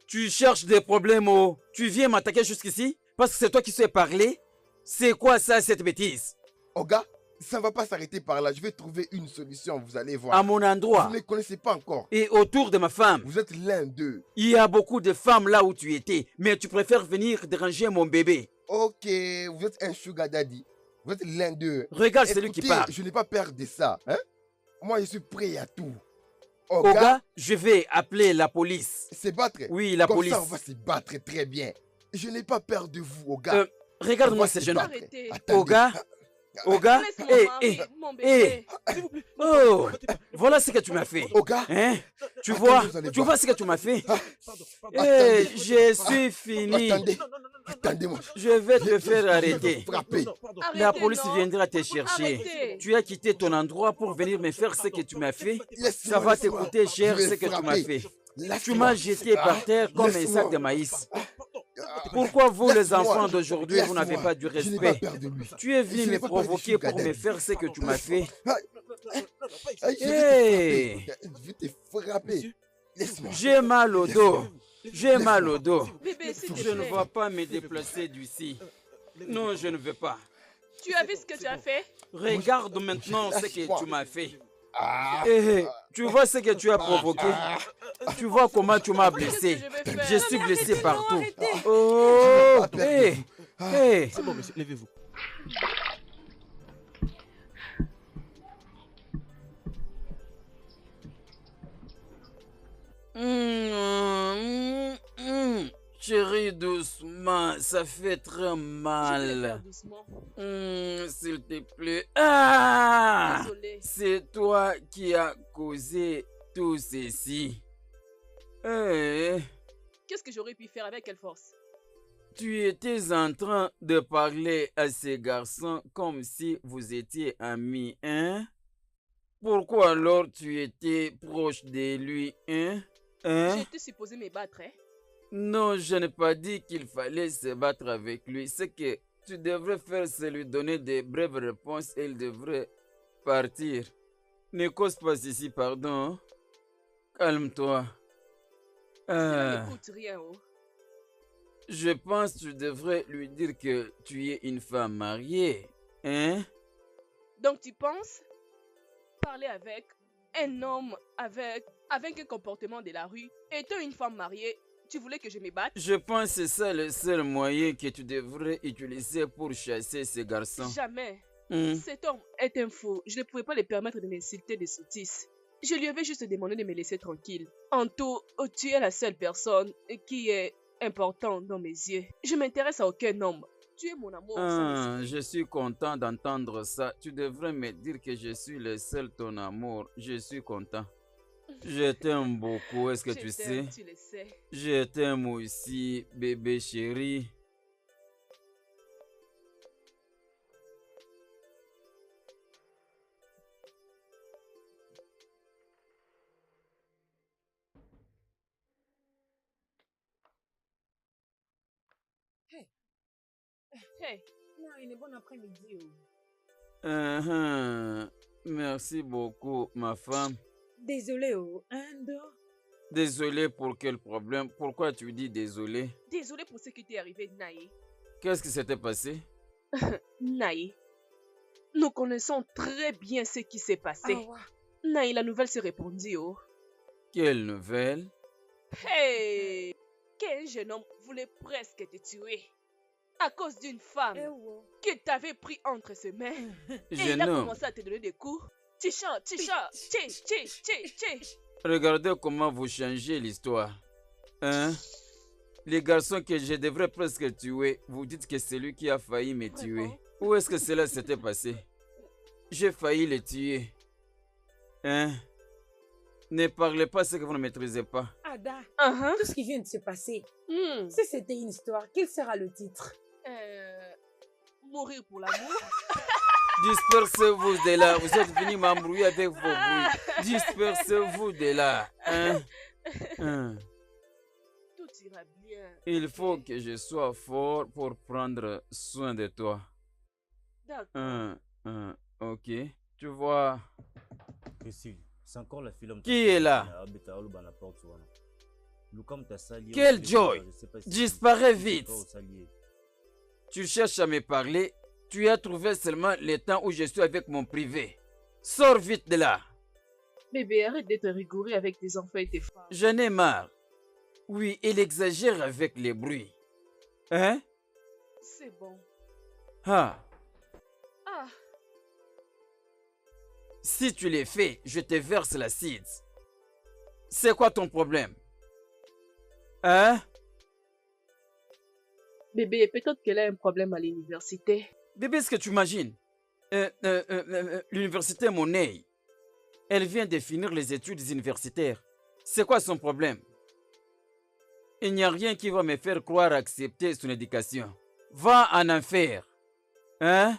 Tu cherches des problèmes, oh. Tu viens m'attaquer jusqu'ici? Parce que c'est toi qui sais parler? C'est quoi ça, cette bêtise? Oga, ça va pas s'arrêter par là. Je vais trouver une solution, vous allez voir. À mon endroit Vous ne les connaissez pas encore. et autour de ma femme. Vous êtes l'un d'eux. Il y a beaucoup de femmes là où tu étais, mais tu préfères venir déranger mon bébé. Ok, vous êtes un sugar daddy. Vous êtes l'un d'eux. Regarde celui qui Écoutez, parle. je n'ai pas peur de ça. Hein? Moi, je suis prêt à tout. Oga, je vais appeler la police. Se battre. Oui, la Comme police. ça, on va se battre très bien. Je n'ai pas peur de vous, Oga. Regarde-moi On va ces se jeunes. battre. Arrêtez. Attendez. Oga, Oga, Laisse mon mari, mon bébé. S'il vous plaît. Oh, voilà ce que tu m'as fait. Oga, Hein? Tu Attendez, vois, vous allez tu voir. vois ce que tu m'as fait. Pardon. Eh, je suis fini. attendez. Attendez-moi. Je vais te Je faire vais arrêter. frapper. Pardon. La Arrêtez, police non. viendra te chercher. Arrêtez. Tu as quitté ton endroit pour venir me faire ce que tu m'as fait. Laisse-moi, Ça va te laisse-moi. coûter cher Je vais ce que tu m'as frapper. fait. Laisse-moi. Tu m'as jeté par terre comme un laisse-moi. sac de maïs. Ah, Pourquoi vous, les laisse-moi. enfants d'aujourd'hui, vous n'avez Laisse-moi. pas du Je n'ai pas respect? peur de lui. Tu es venu Je me n'ai pas peur du provoquer sugar pour me daddy. faire ce que tu m'as fait. Je Hey. vais te frapper. Monsieur, Laisse-moi. J'ai mal au dos. J'ai mal au dos. Bébé, s'il te Je ne plaît. vais pas me déplacer d'ici. Non, je ne veux pas. Tu as vu ce que tu as fait? Regarde maintenant ce que tu m'as fait. Ah, Eh, tu vois ce que tu as provoqué? Tu vois comment tu m'as Qu'est-ce blessé? que je vais faire? Je suis blessé Arrêtez, non, partout. arrêtez. Oh, pas perdre hey, de vous. hey. c'est bon, monsieur. Levez-vous. Chérie, doucement, ça fait très Je vais mal. faire doucement. S'il te plaît. Ah! Désolée. C'est toi qui as causé tout ceci. Eh, Qu'est-ce que j'aurais pu faire avec quelle force? tu étais en train de parler à ces garçons comme si vous étiez amis, hein? Pourquoi alors tu étais proche de lui, hein? Hein? J'étais supposée me battre, hein? Non, je n'ai pas dit qu'il fallait se battre avec lui. Ce que tu devrais faire, c'est lui donner des brèves réponses et il devrait partir. Ne cause pas ici, pardon. Hein? Calme-toi. Cela ne coûte rien, oh. Je pense que tu devrais lui dire que tu es une femme mariée. Hein? Donc tu penses parler avec un homme avec un comportement de la rue, étant une femme mariée, tu voulais que je me batte? Je pense que c'est ça le seul moyen que tu devrais utiliser pour chasser ces garçons. Jamais. Hein? Cet homme est un fou. Je ne pouvais pas lui permettre de m'insulter de sottises. Je lui avais juste demandé de me laisser tranquille. En tout, tu es la seule personne qui est importante dans mes yeux. Je m'intéresse à aucun homme. Tu es mon amour. Je suis content d'entendre ça. Tu devrais me dire que je suis le seul ton amour. Je suis content. Je t'aime beaucoup, est-ce que tu sais? Tu le sais. Je t'aime aussi, bébé chéri. Hey. Non, il est bon après-midi. Merci beaucoup, ma femme. Désolé, Ando. Désolé pour quel problème? Pourquoi tu dis désolé? Désolé pour ce qui t'est arrivé, Naï. Qu'est-ce qui s'était passé? Naï, nous connaissons très bien ce qui s'est passé. Ah, ouais. Naï, la nouvelle s'est répandue. Quelle nouvelle? Hey! Qu'un jeune homme voulait presque te tuer à cause d'une femme qui t'avait pris entre ses mains. Et il a commencé à te donner des coups. Ticha. Regardez comment vous changez l'histoire. Hein? Les garçons que je devrais presque tuer, vous dites que c'est lui qui a failli me tuer. Où est-ce que cela s'était passé? J'ai failli le tuer. Hein? Ne parlez pas ce que vous ne maîtrisez pas. Ada, tout ce qui vient de se passer, si c'était une histoire, quel sera le titre? Mourir pour l'amour. Dispersez-vous de là. Vous êtes venus m'embrouiller avec vos bruits. Dispersez-vous de là. Tout ira bien. Il faut que je sois fort pour prendre soin de toi. D'accord. Ok. Tu vois. C'est encore la fille. Qui est là? Quel Joy? Disparais vite. Tu cherches à me parler. Tu as trouvé seulement le temps où je suis avec mon privé. Sors vite de là. Bébé, arrête d'être rigoureux avec tes enfants et tes femmes. J'en ai marre. Oui, il exagère avec les bruits. Hein? C'est bon. Ah. Ah. Si tu les fais, je te verse l'acide. C'est quoi ton problème? Hein? Bébé, peut-être qu'elle a un problème à l'université. Bébé, est-ce que tu imagines? L'université Monet, elle vient de finir les études universitaires. C'est quoi son problème? Il n'y a rien qui va me faire croire accepter son éducation. Va en enfer. Hein?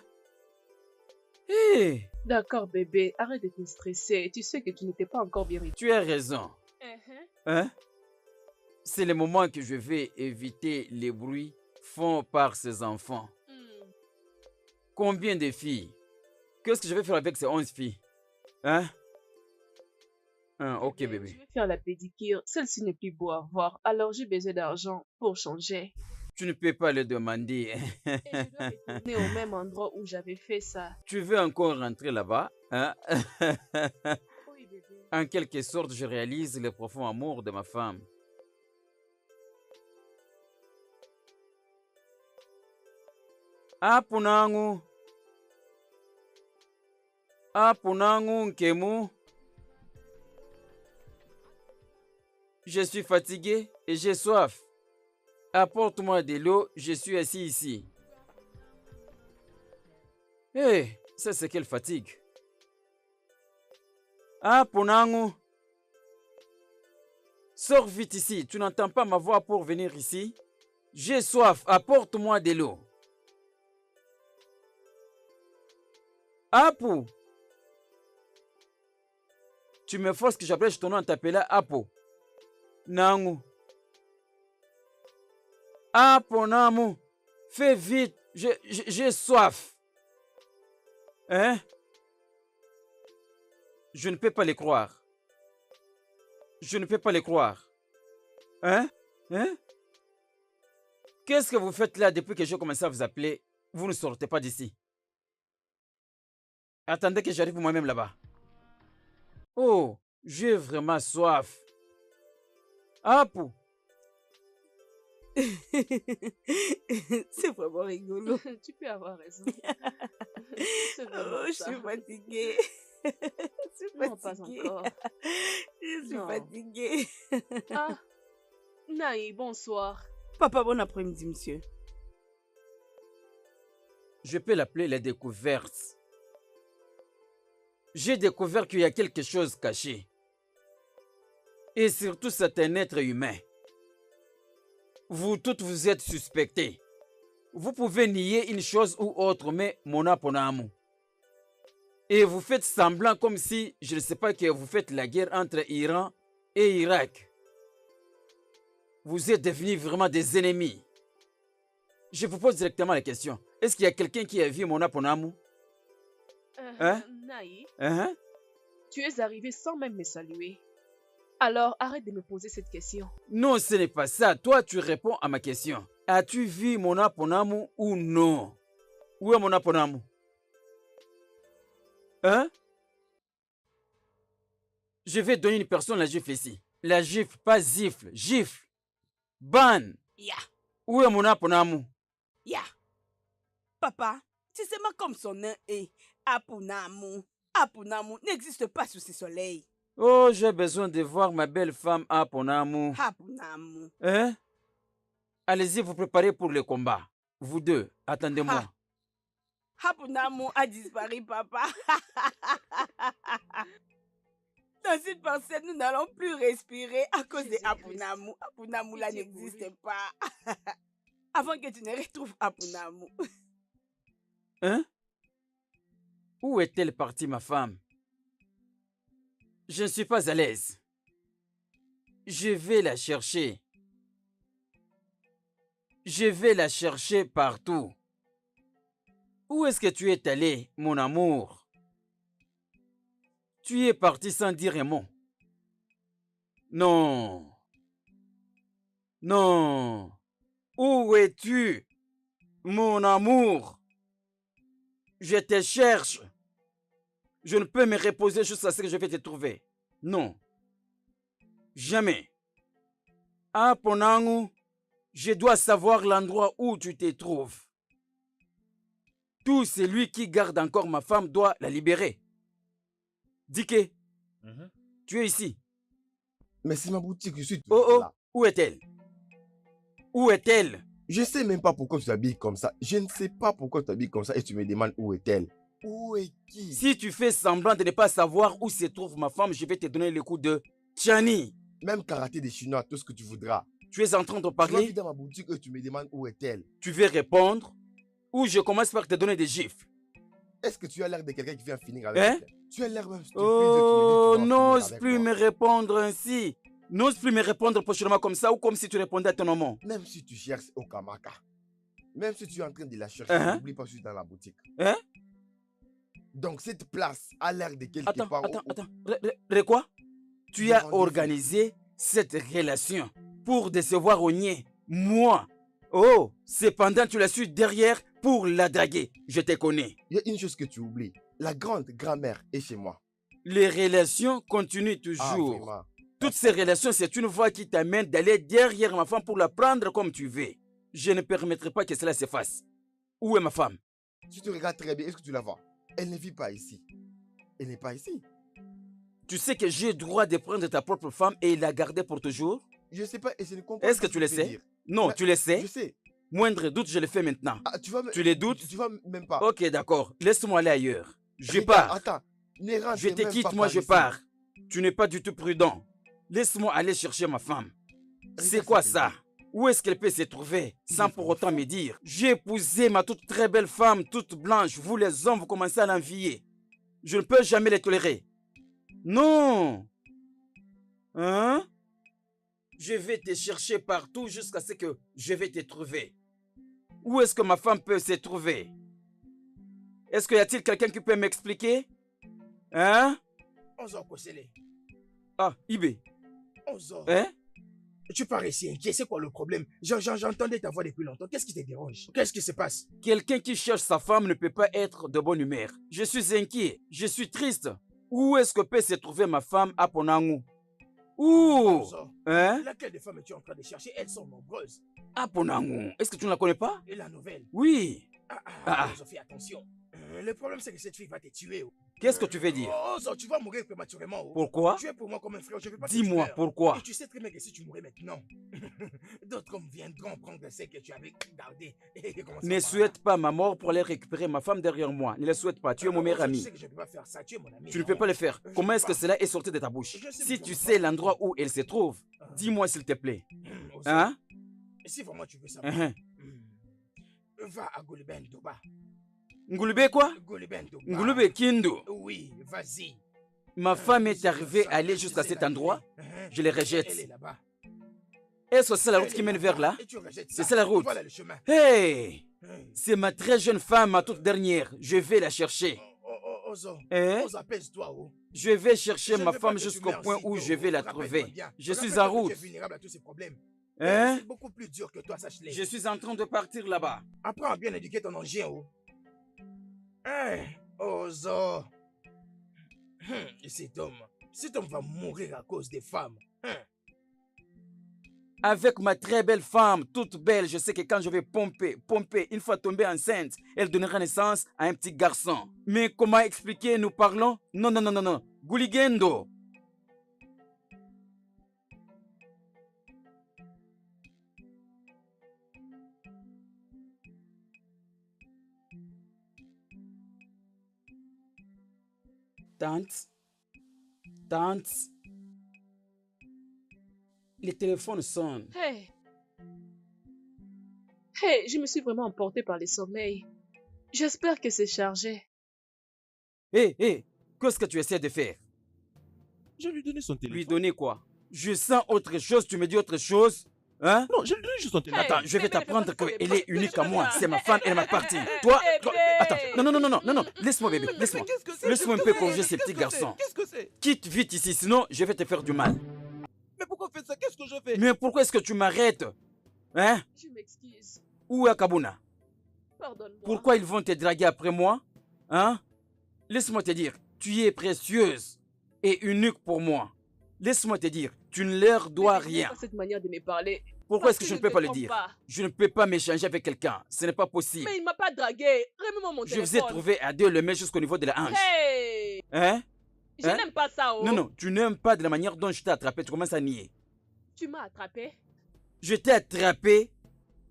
Hey. D'accord, bébé, arrête de te stresser. Tu sais que tu n'étais pas encore bien étudié. Tu as raison. Hein? C'est le moment que je vais éviter les bruits faits par ces enfants. Combien de filles? Qu'est-ce que je vais faire avec ces 11 filles? Hein? Ok, bébé. Je vais faire la pédicure. Celle-ci n'est plus beau à voir. Alors j'ai besoin d'argent pour changer. Tu ne peux pas le demander. Et je dois retourner au même endroit où j'avais fait ça. Tu veux encore rentrer là-bas? Hein? Oui, bébé. En quelque sorte, je réalise le profond amour de ma femme. Apunangu. Apunangu nkemu. Je suis fatigué et j'ai soif. Apporte-moi de l'eau, je suis assis ici. Hé, ça c'est quelle fatigue. Apunangu. Sors vite ici, tu n'entends pas ma voix pour venir ici? J'ai soif, apporte-moi de l'eau. Apu. Tu me forces que j'abrège ton nom en t'appelant Apu. Nangu. Apu Namu. Fais vite, j'ai soif. Hein? Je ne peux pas les croire. Je ne peux pas les croire. Hein? Hein? Qu'est-ce que vous faites là depuis que j'ai commencé à vous appeler? Vous ne sortez pas d'ici. Attendez que j'arrive moi-même là-bas. Oh, j'ai vraiment soif. Apu. C'est vraiment rigolo. Tu peux avoir raison. Oh, je suis fatiguée. Je suis Non, pas fatiguée. encore. Je suis Non. fatiguée. Ah, Naï, bonsoir. Papa, bon après-midi, monsieur. Je peux l'appeler la découverte. J'ai découvert qu'il y a quelque chose caché. Et surtout, c'est un être humain. Vous toutes, vous êtes suspectés. Vous pouvez nier une chose ou autre, mais mon aponamu. Et vous faites semblant comme si, je ne sais pas, que vous faites la guerre entre Iran et Irak. Vous êtes devenus vraiment des ennemis. Je vous pose directement la question. Est-ce qu'il y a quelqu'un qui a vu mon aponamu? Hein? Naï, Hein? tu es arrivé sans même me saluer. Alors, arrête de me poser cette question. Non, ce n'est pas ça. Toi, tu réponds à ma question. As-tu vu mon aponamu ou non? Où est mon aponamu? Hein? Je vais donner une personne la gifle ici. La gifle, pas zifle. Gifle. Ban. Ya, Où est mon aponamu? ya. Papa, c'est seulement comme son nom est. Apunamu. Apunamu n'existe pas sous ce soleil. Oh, j'ai besoin de voir ma belle femme aponamu. Apunamu. Hein? Allez-y, vous préparez pour le combat. Vous deux, attendez-moi. Apunamu a disparu, papa. Dans cette pensée, nous n'allons plus respirer à cause de Jésus-Christ. Apunamu. Apunamu là Pitié pour n'existe lui. pas. Avant que tu ne retrouves Apunamu. Hein? Où est-elle partie, ma femme? Je ne suis pas à l'aise. Je vais la chercher. Je vais la chercher partout. Où est-ce que tu es allé, mon amour? Tu es parti sans dire un mot. Non. Non. Où es-tu, mon amour? Je te cherche. Je ne peux me reposer jusqu'à ce que je vais te trouver. Non. Jamais. Ah, Ponangu, je dois savoir l'endroit où tu te trouves. Tout celui qui garde encore ma femme doit la libérer. Dike, Mhm. tu es ici. Mais c'est ma boutique, je suis Oh toujours oh, là. où est-elle? Où est-elle? Je sais même pas pourquoi tu t'habilles comme ça. Je ne sais pas pourquoi tu t'habilles comme ça et tu me demandes où est-elle. Où est qui? Si tu fais semblant de ne pas savoir où se trouve ma femme, je vais te donner le coup de Tiani. Même karaté des Chinois, tout ce que tu voudras. Tu es en train de Tu vas parler, dans ma boutique et tu me demandes où est-elle. tu veux répondre, ou je commence par te donner des gifles. Est-ce que tu as l'air de quelqu'un qui vient finir avec Hein? elle? Tu as l'air même stupide. Oh, et tu me dis que tu vas en n'ose finir avec plus moi. me répondre ainsi. N'ose plus me répondre prochainement comme ça ou comme si tu répondais à ton nom. Même si tu cherches au Kamaka, même si tu es en train de la chercher, Hein? n'oublie pas que je suis dans la boutique. Hein? Donc cette place a l'air de quelque Attends, part. attends. Quoi? Tu Des as rendez-vous. organisé cette relation pour décevoir Ogné, moi. Oh, cependant tu la suis derrière pour la draguer. Je te connais. Il y a une chose que tu oublies. La grande grand-mère est chez moi. Les relations continuent Ah, toujours. vraiment. Toutes ces relations, c'est une voie qui t'amène d'aller derrière ma femme pour la prendre comme tu veux. Je ne permettrai pas que cela se fasse. Où est ma femme? Tu te regardes très bien. Est-ce que tu la vois? Elle ne vit pas ici. Elle n'est pas ici. Tu sais que j'ai le droit de prendre ta propre femme et la garder pour toujours? Je ne sais pas et je ne comprends Est-ce pas que ce tu le veux sais? dire. Non, Mais tu le sais? Je sais. Moindre doute, je le fais maintenant. Ah, tu vas Tu les doutes? Tu vas même pas. Ok, d'accord. Laisse-moi aller ailleurs. Je Regarde, pars. Attends. Ne rentre Je te même quitte, pas moi par je ici. pars. Tu n'es pas du tout prudent. Laisse-moi aller chercher ma femme. C'est Regarde quoi cette ça? Où est-ce qu'elle peut se trouver sans pour autant me dire? J'ai épousé ma toute très belle femme, toute blanche. Vous les hommes, vous commencez à l'envier. Je ne peux jamais les tolérer. Non. Hein? Je vais te chercher partout jusqu'à ce que je vais te trouver. Où est-ce que ma femme peut se trouver? Est-ce qu'il y a-t-il quelqu'un qui peut m'expliquer? Hein? 11h, Kosele. Ah, Ibé. 11h. Hein? Tu parais si inquiet, c'est quoi le problème? J'entendais ta voix depuis longtemps. Qu'est-ce qui te dérange? Qu'est-ce qui se passe? Quelqu'un qui cherche sa femme ne peut pas être de bonne humeur. Je suis inquiet, je suis triste. Où est-ce que peut se trouver ma femme à Ponangu? Où? 11h. Hein? Laquelle de femmes es-tu en train de chercher? Elles sont nombreuses. À Ponangu. Est-ce que tu ne la connais pas? Et la nouvelle? Oui. Ah, Ah. Sophie, attention. Le problème, c'est que cette fille va te tuer. Oh. Qu'est-ce que tu veux dire? Oh, ça, tu vas mourir prématurément. Oh. Pourquoi? Tu es pour moi comme un frère, je veux pas que Dis-moi tu meurs. pourquoi. Et tu sais très bien que si tu mourais maintenant, d'autres hommes viendront prendre celles que tu avais gardées. Et commencer Ne à souhaite pas ma mort pour aller récupérer ma femme derrière moi. Ne le souhaite pas. Tu es mon meilleur Tu ami. sais que je peux pas faire ça, tu es mon ami. Tu ne non? peux pas le faire. Je Comment peux est-ce que pas. cela est sorti de ta bouche? Je sais Si que tu je sais peux pas. l'endroit où elle se trouve, dis-moi s'il te plaît. Ozo, Hein? si vraiment tu veux savoir, Uh-huh. va à Golben Doba. Ngulube quoi? Golben Doba. Ngulube Kindo. Oui, vas-y. Ma femme est arrivée à aller jusqu'à cet endroit. Je les rejette. Elle est là-bas. Est-ce que c'est la route Elle qui est mène là-bas. vers là? Et tu rejettes C'est ça. ça la route. Voilà le chemin. Hey! C'est ma très jeune femme, ma toute dernière. Je vais la chercher. Ozo, Hein? Ozo, apaise-toi. Oh. Je vais chercher Je ne ma veux pas femme que tu jusqu'au meurs point si où tôt. je vais la Rappelle-toi trouver. bien. Je suis Rappelle-toi en que route. Tu es vulnérable à tous ces problèmes. Hein? C'est beaucoup plus dur que toi, sache-le. Je suis en train de partir là-bas. Apprends à bien éduquer ton engin. Oh. Hein? Ozo. Et cet homme va mourir à cause des femmes. Avec ma très belle femme, toute belle, je sais que quand je vais pomper, une fois tombée enceinte, elle donnera naissance à un petit garçon. Mais comment expliquer, nous parlons? Non, non, non, non, non. Guligendo. Tante, tante, le téléphone sonne. Hey. Hey, je me suis vraiment emportée par les sommeils. J'espère que c'est chargé. Hé, hé, qu'est-ce que tu essaies de faire? Je lui ai donné son téléphone. Lui donner quoi? Je sens autre chose, tu me dis autre chose? Hein? Non, je lui ai donné juste son téléphone. Attends, je vais t'apprendre qu'elle est unique à moi. C'est ma femme, elle elle m'appartient. Toi, toi, bébé. attends, non, non, non, non, non, non, non, laisse-moi bébé, laisse-moi. Qu'est-ce que c'est? Laisse-moi un Qu'est-ce peu que corriger c'est? ces petits Qu'est-ce que garçons. c'est? Qu'est-ce que c'est? Quitte vite ici, sinon je vais te faire du mal. Mais pourquoi faites ça? Qu'est-ce que je fais? Mais pourquoi est-ce que tu m'arrêtes? Hein? Je m'excuse. Où est Kabuna? Pardonne-moi. Pourquoi ils vont te draguer après moi? Hein? Laisse-moi te dire, tu es précieuse et unique pour moi. Laisse-moi te dire, tu ne leur dois Bébé, n'aie rien. pas cette manière de me parler. Pourquoi est-ce que Parce je ne ne peux te pas le trompe dire? pas. Je ne peux pas m'échanger avec quelqu'un. Ce n'est pas possible. Mais il m'a pas dragué. Remets-moi mon Je vous ai téléphone. trouvé à deux le mains jusqu'au niveau de la hanche. Hey! Hein? Je Hein? n'aime pas ça, oh. Non, non, tu n'aimes pas de la manière dont je t'ai attrapé. Tu commences à nier. Tu m'as attrapé. Je t'ai attrapé.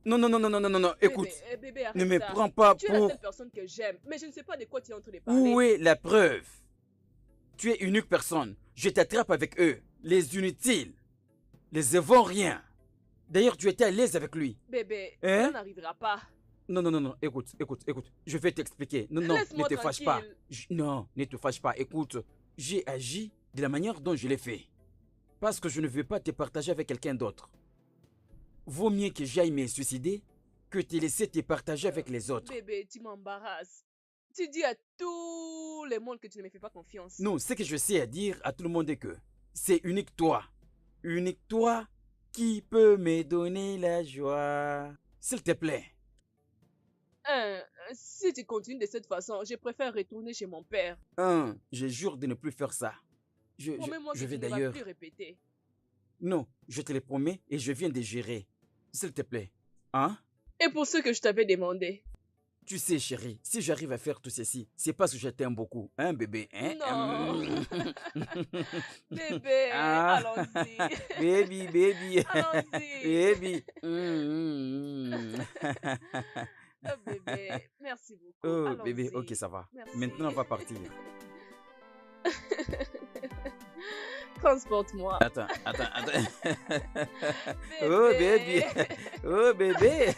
Non, non, non, non, non, non, non, non. Écoute, Bébé, arrête ne me ça. prends pas Tu es la pour... seule personne que j'aime, mais je ne sais pas de quoi tu es en train de parler. Où est la preuve? Tu es unique personne. Je t'attrape avec eux. Les inutiles. Les vont rien. D'ailleurs, tu étais à l'aise avec lui. Bébé, Hein? ça n'arrivera pas. Non, non, non, non. Écoute, écoute, écoute. Je vais t'expliquer. Non, non, ne Laisse-moi te fâche pas. tranquille. Non, ne te fâche pas. Écoute, j'ai agi de la manière dont je l'ai fait. Parce que je ne veux pas te partager avec quelqu'un d'autre. Vaut mieux que j'aille me suicider que te laisser te partager avec les autres. Bébé, tu m'embarrasses. Tu dis à tout le monde que tu ne me fais pas confiance. Non, ce que je sais à dire à tout le monde est que c'est unique toi. Unique toi qui peut me donner la joie. S'il te plaît. Si tu continues de cette façon, je préfère retourner chez mon père. Je jure de ne plus faire ça. Promets-moi Je que vais tu ne vas d'ailleurs... plus répéter. Non, je te le promets et je viens de gérer. S'il te plaît. Hein? Et pour ce que je t'avais demandé. Tu sais, chérie, si j'arrive à faire tout ceci, c'est parce que je t'aime beaucoup. Hein, bébé? Hein? Non. Bébé, Ah. allons-y. Baby, baby. Allons-y. Baby. Oh, bébé, merci beaucoup. Oh, bébé, Allons-y. ok, ça va. Merci. Maintenant, on va partir. Transporte-moi. Attends. Oh, baby. Oh, bébé.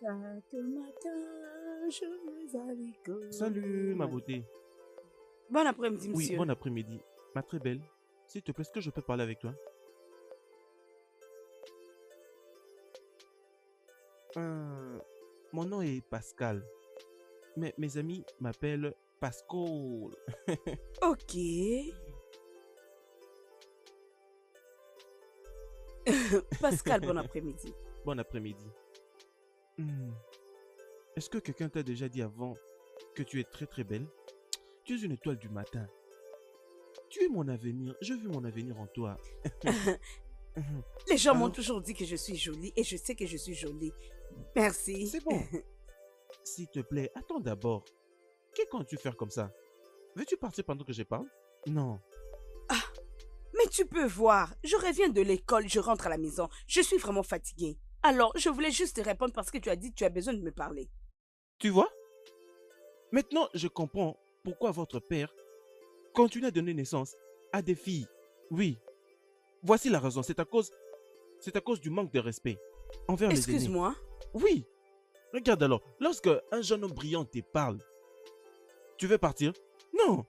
Chaque matin, je vais à l'école. Salut, ma beauté. Bon après-midi, Oui, monsieur. bon après-midi. Ma très belle, s'il te plaît, est-ce que je peux parler avec toi? Mon nom est Pascal. Mais mes amis m'appellent Pascal. Ok. Pascal, bon après-midi. Bon après-midi. Est-ce que quelqu'un t'a déjà dit avant que tu es très très belle? Tu es une étoile du matin. Tu es mon avenir. Je vis mon avenir en toi. Les gens m'ont Alors- toujours dit que je suis jolie et je sais que je suis jolie. Merci. C'est bon. S'il te plaît, attends d'abord. Que comptes-tu faire comme ça? Veux-tu partir pendant que je parle? Non. Mais tu peux voir, je reviens de l'école, je rentre à la maison. Je suis vraiment fatiguée. Alors, je voulais juste te répondre parce que tu as dit que tu as besoin de me parler. Tu vois? Maintenant, je comprends pourquoi votre père continue à donner naissance à des filles. Oui. Voici la raison. C'est à cause du manque de respect envers les aînés. Excuse-moi. Oui. Regarde alors, lorsque un jeune homme brillant te parle, tu veux partir? Non.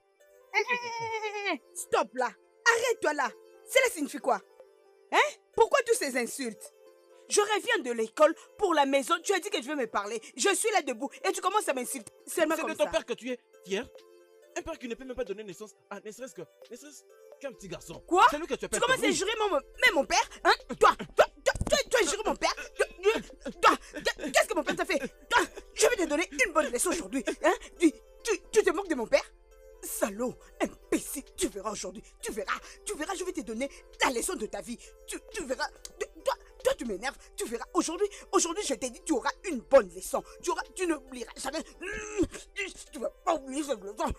Stop là. Arrête-toi là. Cela signifie quoi? Hein? Pourquoi toutes ces insultes? Je reviens de l'école pour la maison. Tu as dit que tu veux me parler. Je suis là debout et tu commences à m'insulter. Seulement C'est comme de ton ça. père que tu es fier? Un père qui ne peut même pas donner naissance à ne serait-ce qu'un petit garçon. Quoi? C'est lui que tu Tu appelles commences ton à fils. jurer même mon père? Hein? Toi as juré mon père? Toi, qu'est-ce que mon père t'a fait? Toi, je vais te donner une bonne leçon aujourd'hui. Hein? Tu te moques de mon père? Salaud, imbécile, tu verras aujourd'hui. Tu verras, je vais te donner la leçon de ta vie. Tu verras. Toi, tu m'énerves. Tu verras. Aujourd'hui, je t'ai dit, tu auras une bonne leçon. Tu n'oublieras jamais. Tu vas pas oublier cette leçon.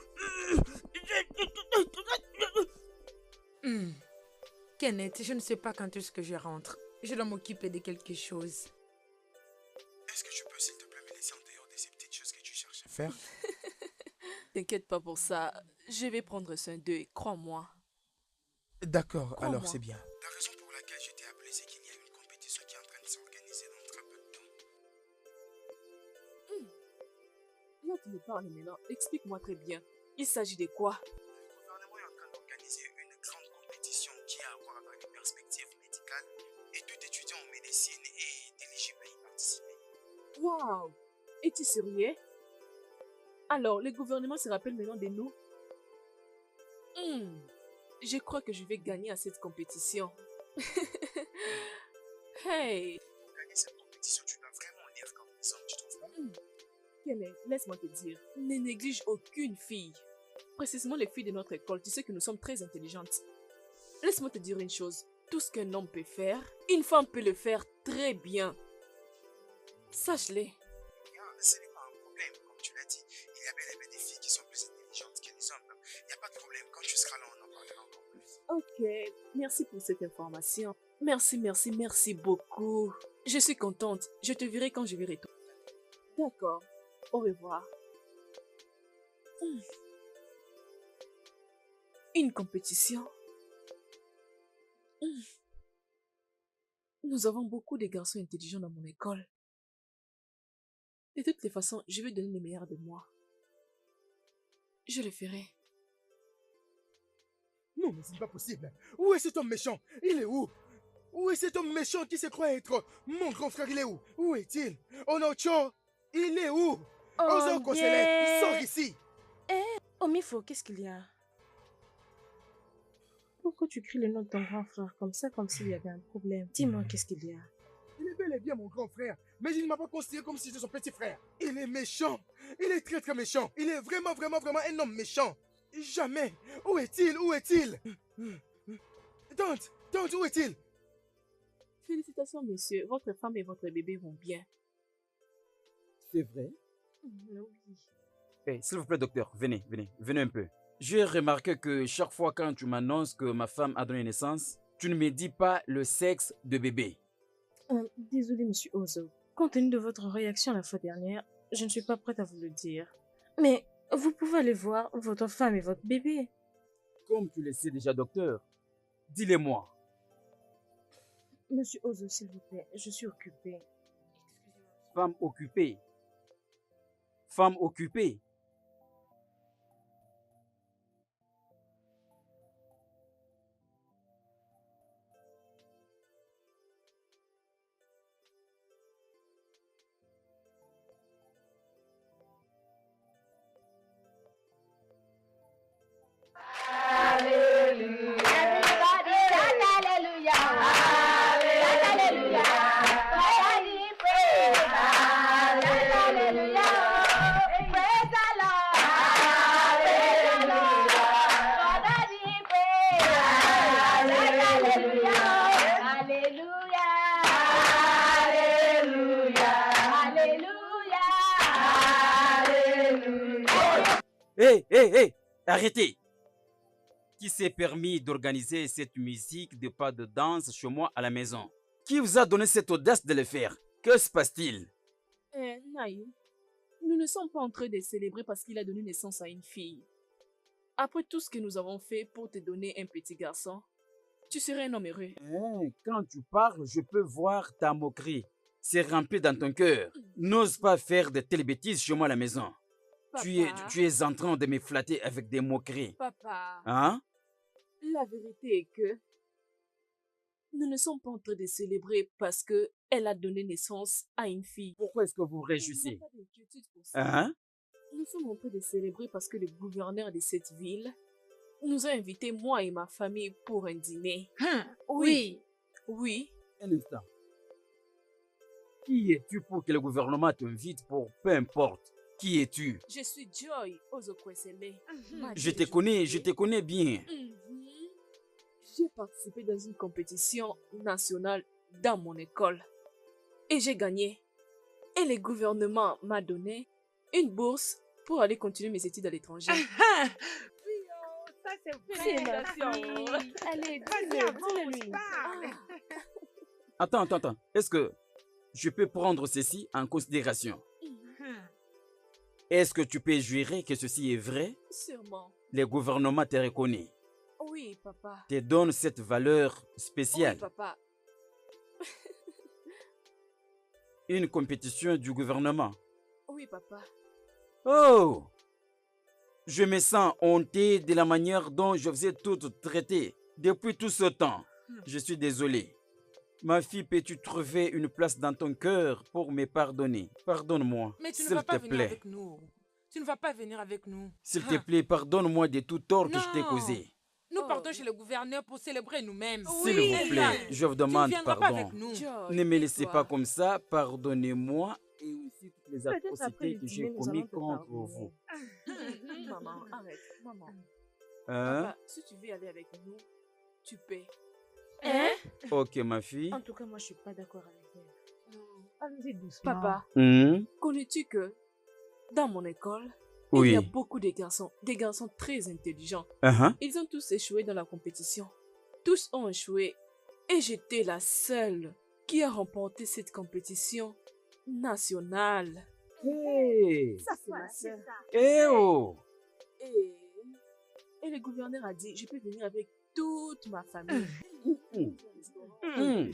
Kenneth, je ne sais pas quand est-ce que je rentre. Je dois m'occuper de quelque chose. Est-ce que tu peux, s'il te plaît, me laisser en dehors de ces petites choses que tu cherches à faire? T'inquiète pas pour ça. Je vais prendre soin d'eux, crois-moi. D'accord, Crois-moi. alors c'est bien. La raison pour laquelle je t'ai appelé, c'est qu'il y a une compétition qui est en train de s'organiser dans très peu de temps. Là, tu me parles maintenant. Explique-moi très bien. Il s'agit de quoi? Le gouvernement est en train d'organiser une grande compétition qui a à voir avec les perspectives médicales et tout étudiant en médecine est éligible à y participer. Waouh! Es-tu sérieux? Alors, le gouvernement se rappelle maintenant de nous? Je crois que je vais gagner à cette compétition. Hey! Pour gagner cette compétition, tu dois vraiment lire comme les hommes, tu trouves pas? Kenneth, laisse-moi te dire, ne néglige aucune fille. Précisément les filles de notre école, tu sais que nous sommes très intelligentes. Laisse-moi te dire une chose, tout ce qu'un homme peut faire, une femme peut le faire très bien. Sache-le. Bien, ce n'est pas un problème, comme tu l'as dit. Il y a bel et bien des filles qui sont plus intelligentes que les hommes. Il n'y a pas de problème, quand tu seras là, on en parlera encore plus. Ok, merci pour cette information. Merci beaucoup. Je suis contente. Je te verrai quand je vais retourner. D'accord. Au revoir. Une compétition. Nous avons beaucoup de garçons intelligents dans mon école. De toutes les façons, je vais donner le meilleur de moi. Je le ferai. Non, mais ce n'est pas possible. Où est cet homme méchant? Il est où? Où est cet homme méchant qui se croit être mon grand frère? Il est où? Où est-il? Onocho, il est où? Ozo Kosele, sors ici! Oh Mifo, qu'est-ce qu'il y a? Pourquoi tu cries le nom de ton grand frère comme ça, comme s'il y avait un problème? Dis-moi, qu'est-ce qu'il y a? Il est bel et bien mon grand frère, mais il ne m'a pas considéré comme si j'étais son petit frère. Il est méchant. Il est très très méchant. Il est vraiment un homme méchant. Jamais. Où est-il? Où est-il? Tante, où est-il? Félicitations, monsieur. Votre femme et votre bébé vont bien. C'est vrai? Oui. Eh, s'il vous plaît, docteur, venez un peu. J'ai remarqué que chaque fois quand tu m'annonces que ma femme a donné naissance, tu ne me dis pas le sexe de bébé. Désolé, monsieur Ozo. Compte tenu de votre réaction la fois dernière, je ne suis pas prête à vous le dire. Mais vous pouvez aller voir votre femme et votre bébé. Comme tu le sais déjà, docteur, dis-le-moi. Monsieur Ozo, s'il vous plaît, je suis occupée. Femme occupée. Femme occupée. Hé, arrêtez! Qui s'est permis d'organiser cette musique de pas de danse chez moi à la maison? Qui vous a donné cette audace de le faire? Que se passe-t-il? Naïm, nous ne sommes pas en train de célébrer parce qu'il a donné naissance à une fille. Après tout ce que nous avons fait pour te donner un petit garçon, tu serais un homme heureux. Quand tu parles, je peux voir ta moquerie. C'est rempli dans ton cœur. N'ose pas faire de telles bêtises chez moi à la maison. Papa, Tu es en train de me flatter avec des moqueries. Papa, Hein? la vérité est que nous ne sommes pas en train de célébrer parce que elle a donné naissance à une fille. Pourquoi est-ce que vous vous Il n'y réjouissez? a pas d'inquiétude pour ça. Hein? Nous sommes en train de célébrer parce que le gouverneur de cette ville nous a invités, moi et ma famille, pour un dîner. Oui. Oui, Un instant. Qui es-tu pour que le gouvernement t'invite pour peu importe? Qui es-tu? je suis Joy Ozokwesele. Je te connais bien. J'ai participé dans une compétition nationale dans mon école et j'ai gagné. Et le gouvernement m'a donné une bourse pour aller continuer mes études à l'étranger. Ça, c'est C'est ma félicitations. fille. Allez, Vas-y, dis-le, avance, dis-le-lui. parle. Attends. Est-ce que je peux prendre ceci en considération? Est-ce que tu peux jurer que ceci est vrai? Sûrement. Le gouvernement te reconnaît, Oui, papa. te donne cette valeur Oui, spéciale. papa. Une compétition du gouvernement. Oui, papa. Oh! Je me sens honté de la manière dont je vous ai toutes traitées depuis tout ce temps. Je suis désolé. Ma fille, peux-tu trouver une place dans ton cœur pour me pardonner? Pardonne-moi, Mais tu ne s'il vas pas te venir plaît. avec nous. Tu ne vas pas venir avec nous. S'il te plaît, pardonne-moi de tout tort que je t'ai Non. causé. Nous Oh. partons chez le gouverneur pour célébrer nous-mêmes. S'il vous plaît, je vous demande viendras pas pardon. avec nous. Joy, Ne me laissez tais-toi. pas comme ça, pardonnez-moi et aussi toutes les Peut-être après atrocités le que j'ai dîner, nous commises allons te contre pardonner. vous. Maman, arrête. Maman. Hein? Papa, si tu veux aller avec nous, tu paies. Hein? Ok, ma fille. En tout cas, moi, je suis pas d'accord avec elle. Allons-y doucement. Papa, Hmm? connais-tu que dans mon école, il y a Oui. beaucoup de garçons très intelligents. Uh-huh. Ils ont tous échoué dans la compétition. Tous ont échoué. Et j'étais la seule qui a remporté cette compétition nationale. Hey! Ça, c'est ma sœur. Eh oh! Et le gouverneur a dit, je peux venir avec toute ma famille. Hmm.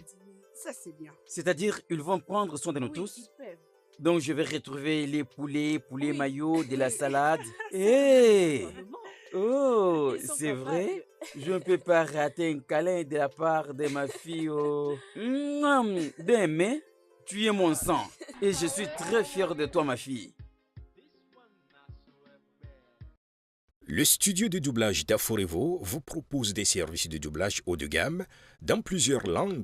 Ça, c'est bien. C'est-à-dire, ils vont prendre soin de nous Oui, tous. ils peuvent. Donc, je vais retrouver les poulets Oui. maillots, de la Oui. salade. Hey! Vraiment. Oh, Ils sont c'est capables. vrai? Je ne peux pas rater un câlin de la part de ma fille. Oh. Mais tu es mon sang et je suis très fier de toi, ma fille. Le studio de doublage d'Aforevo vous propose des services de doublage haut de gamme dans plusieurs langues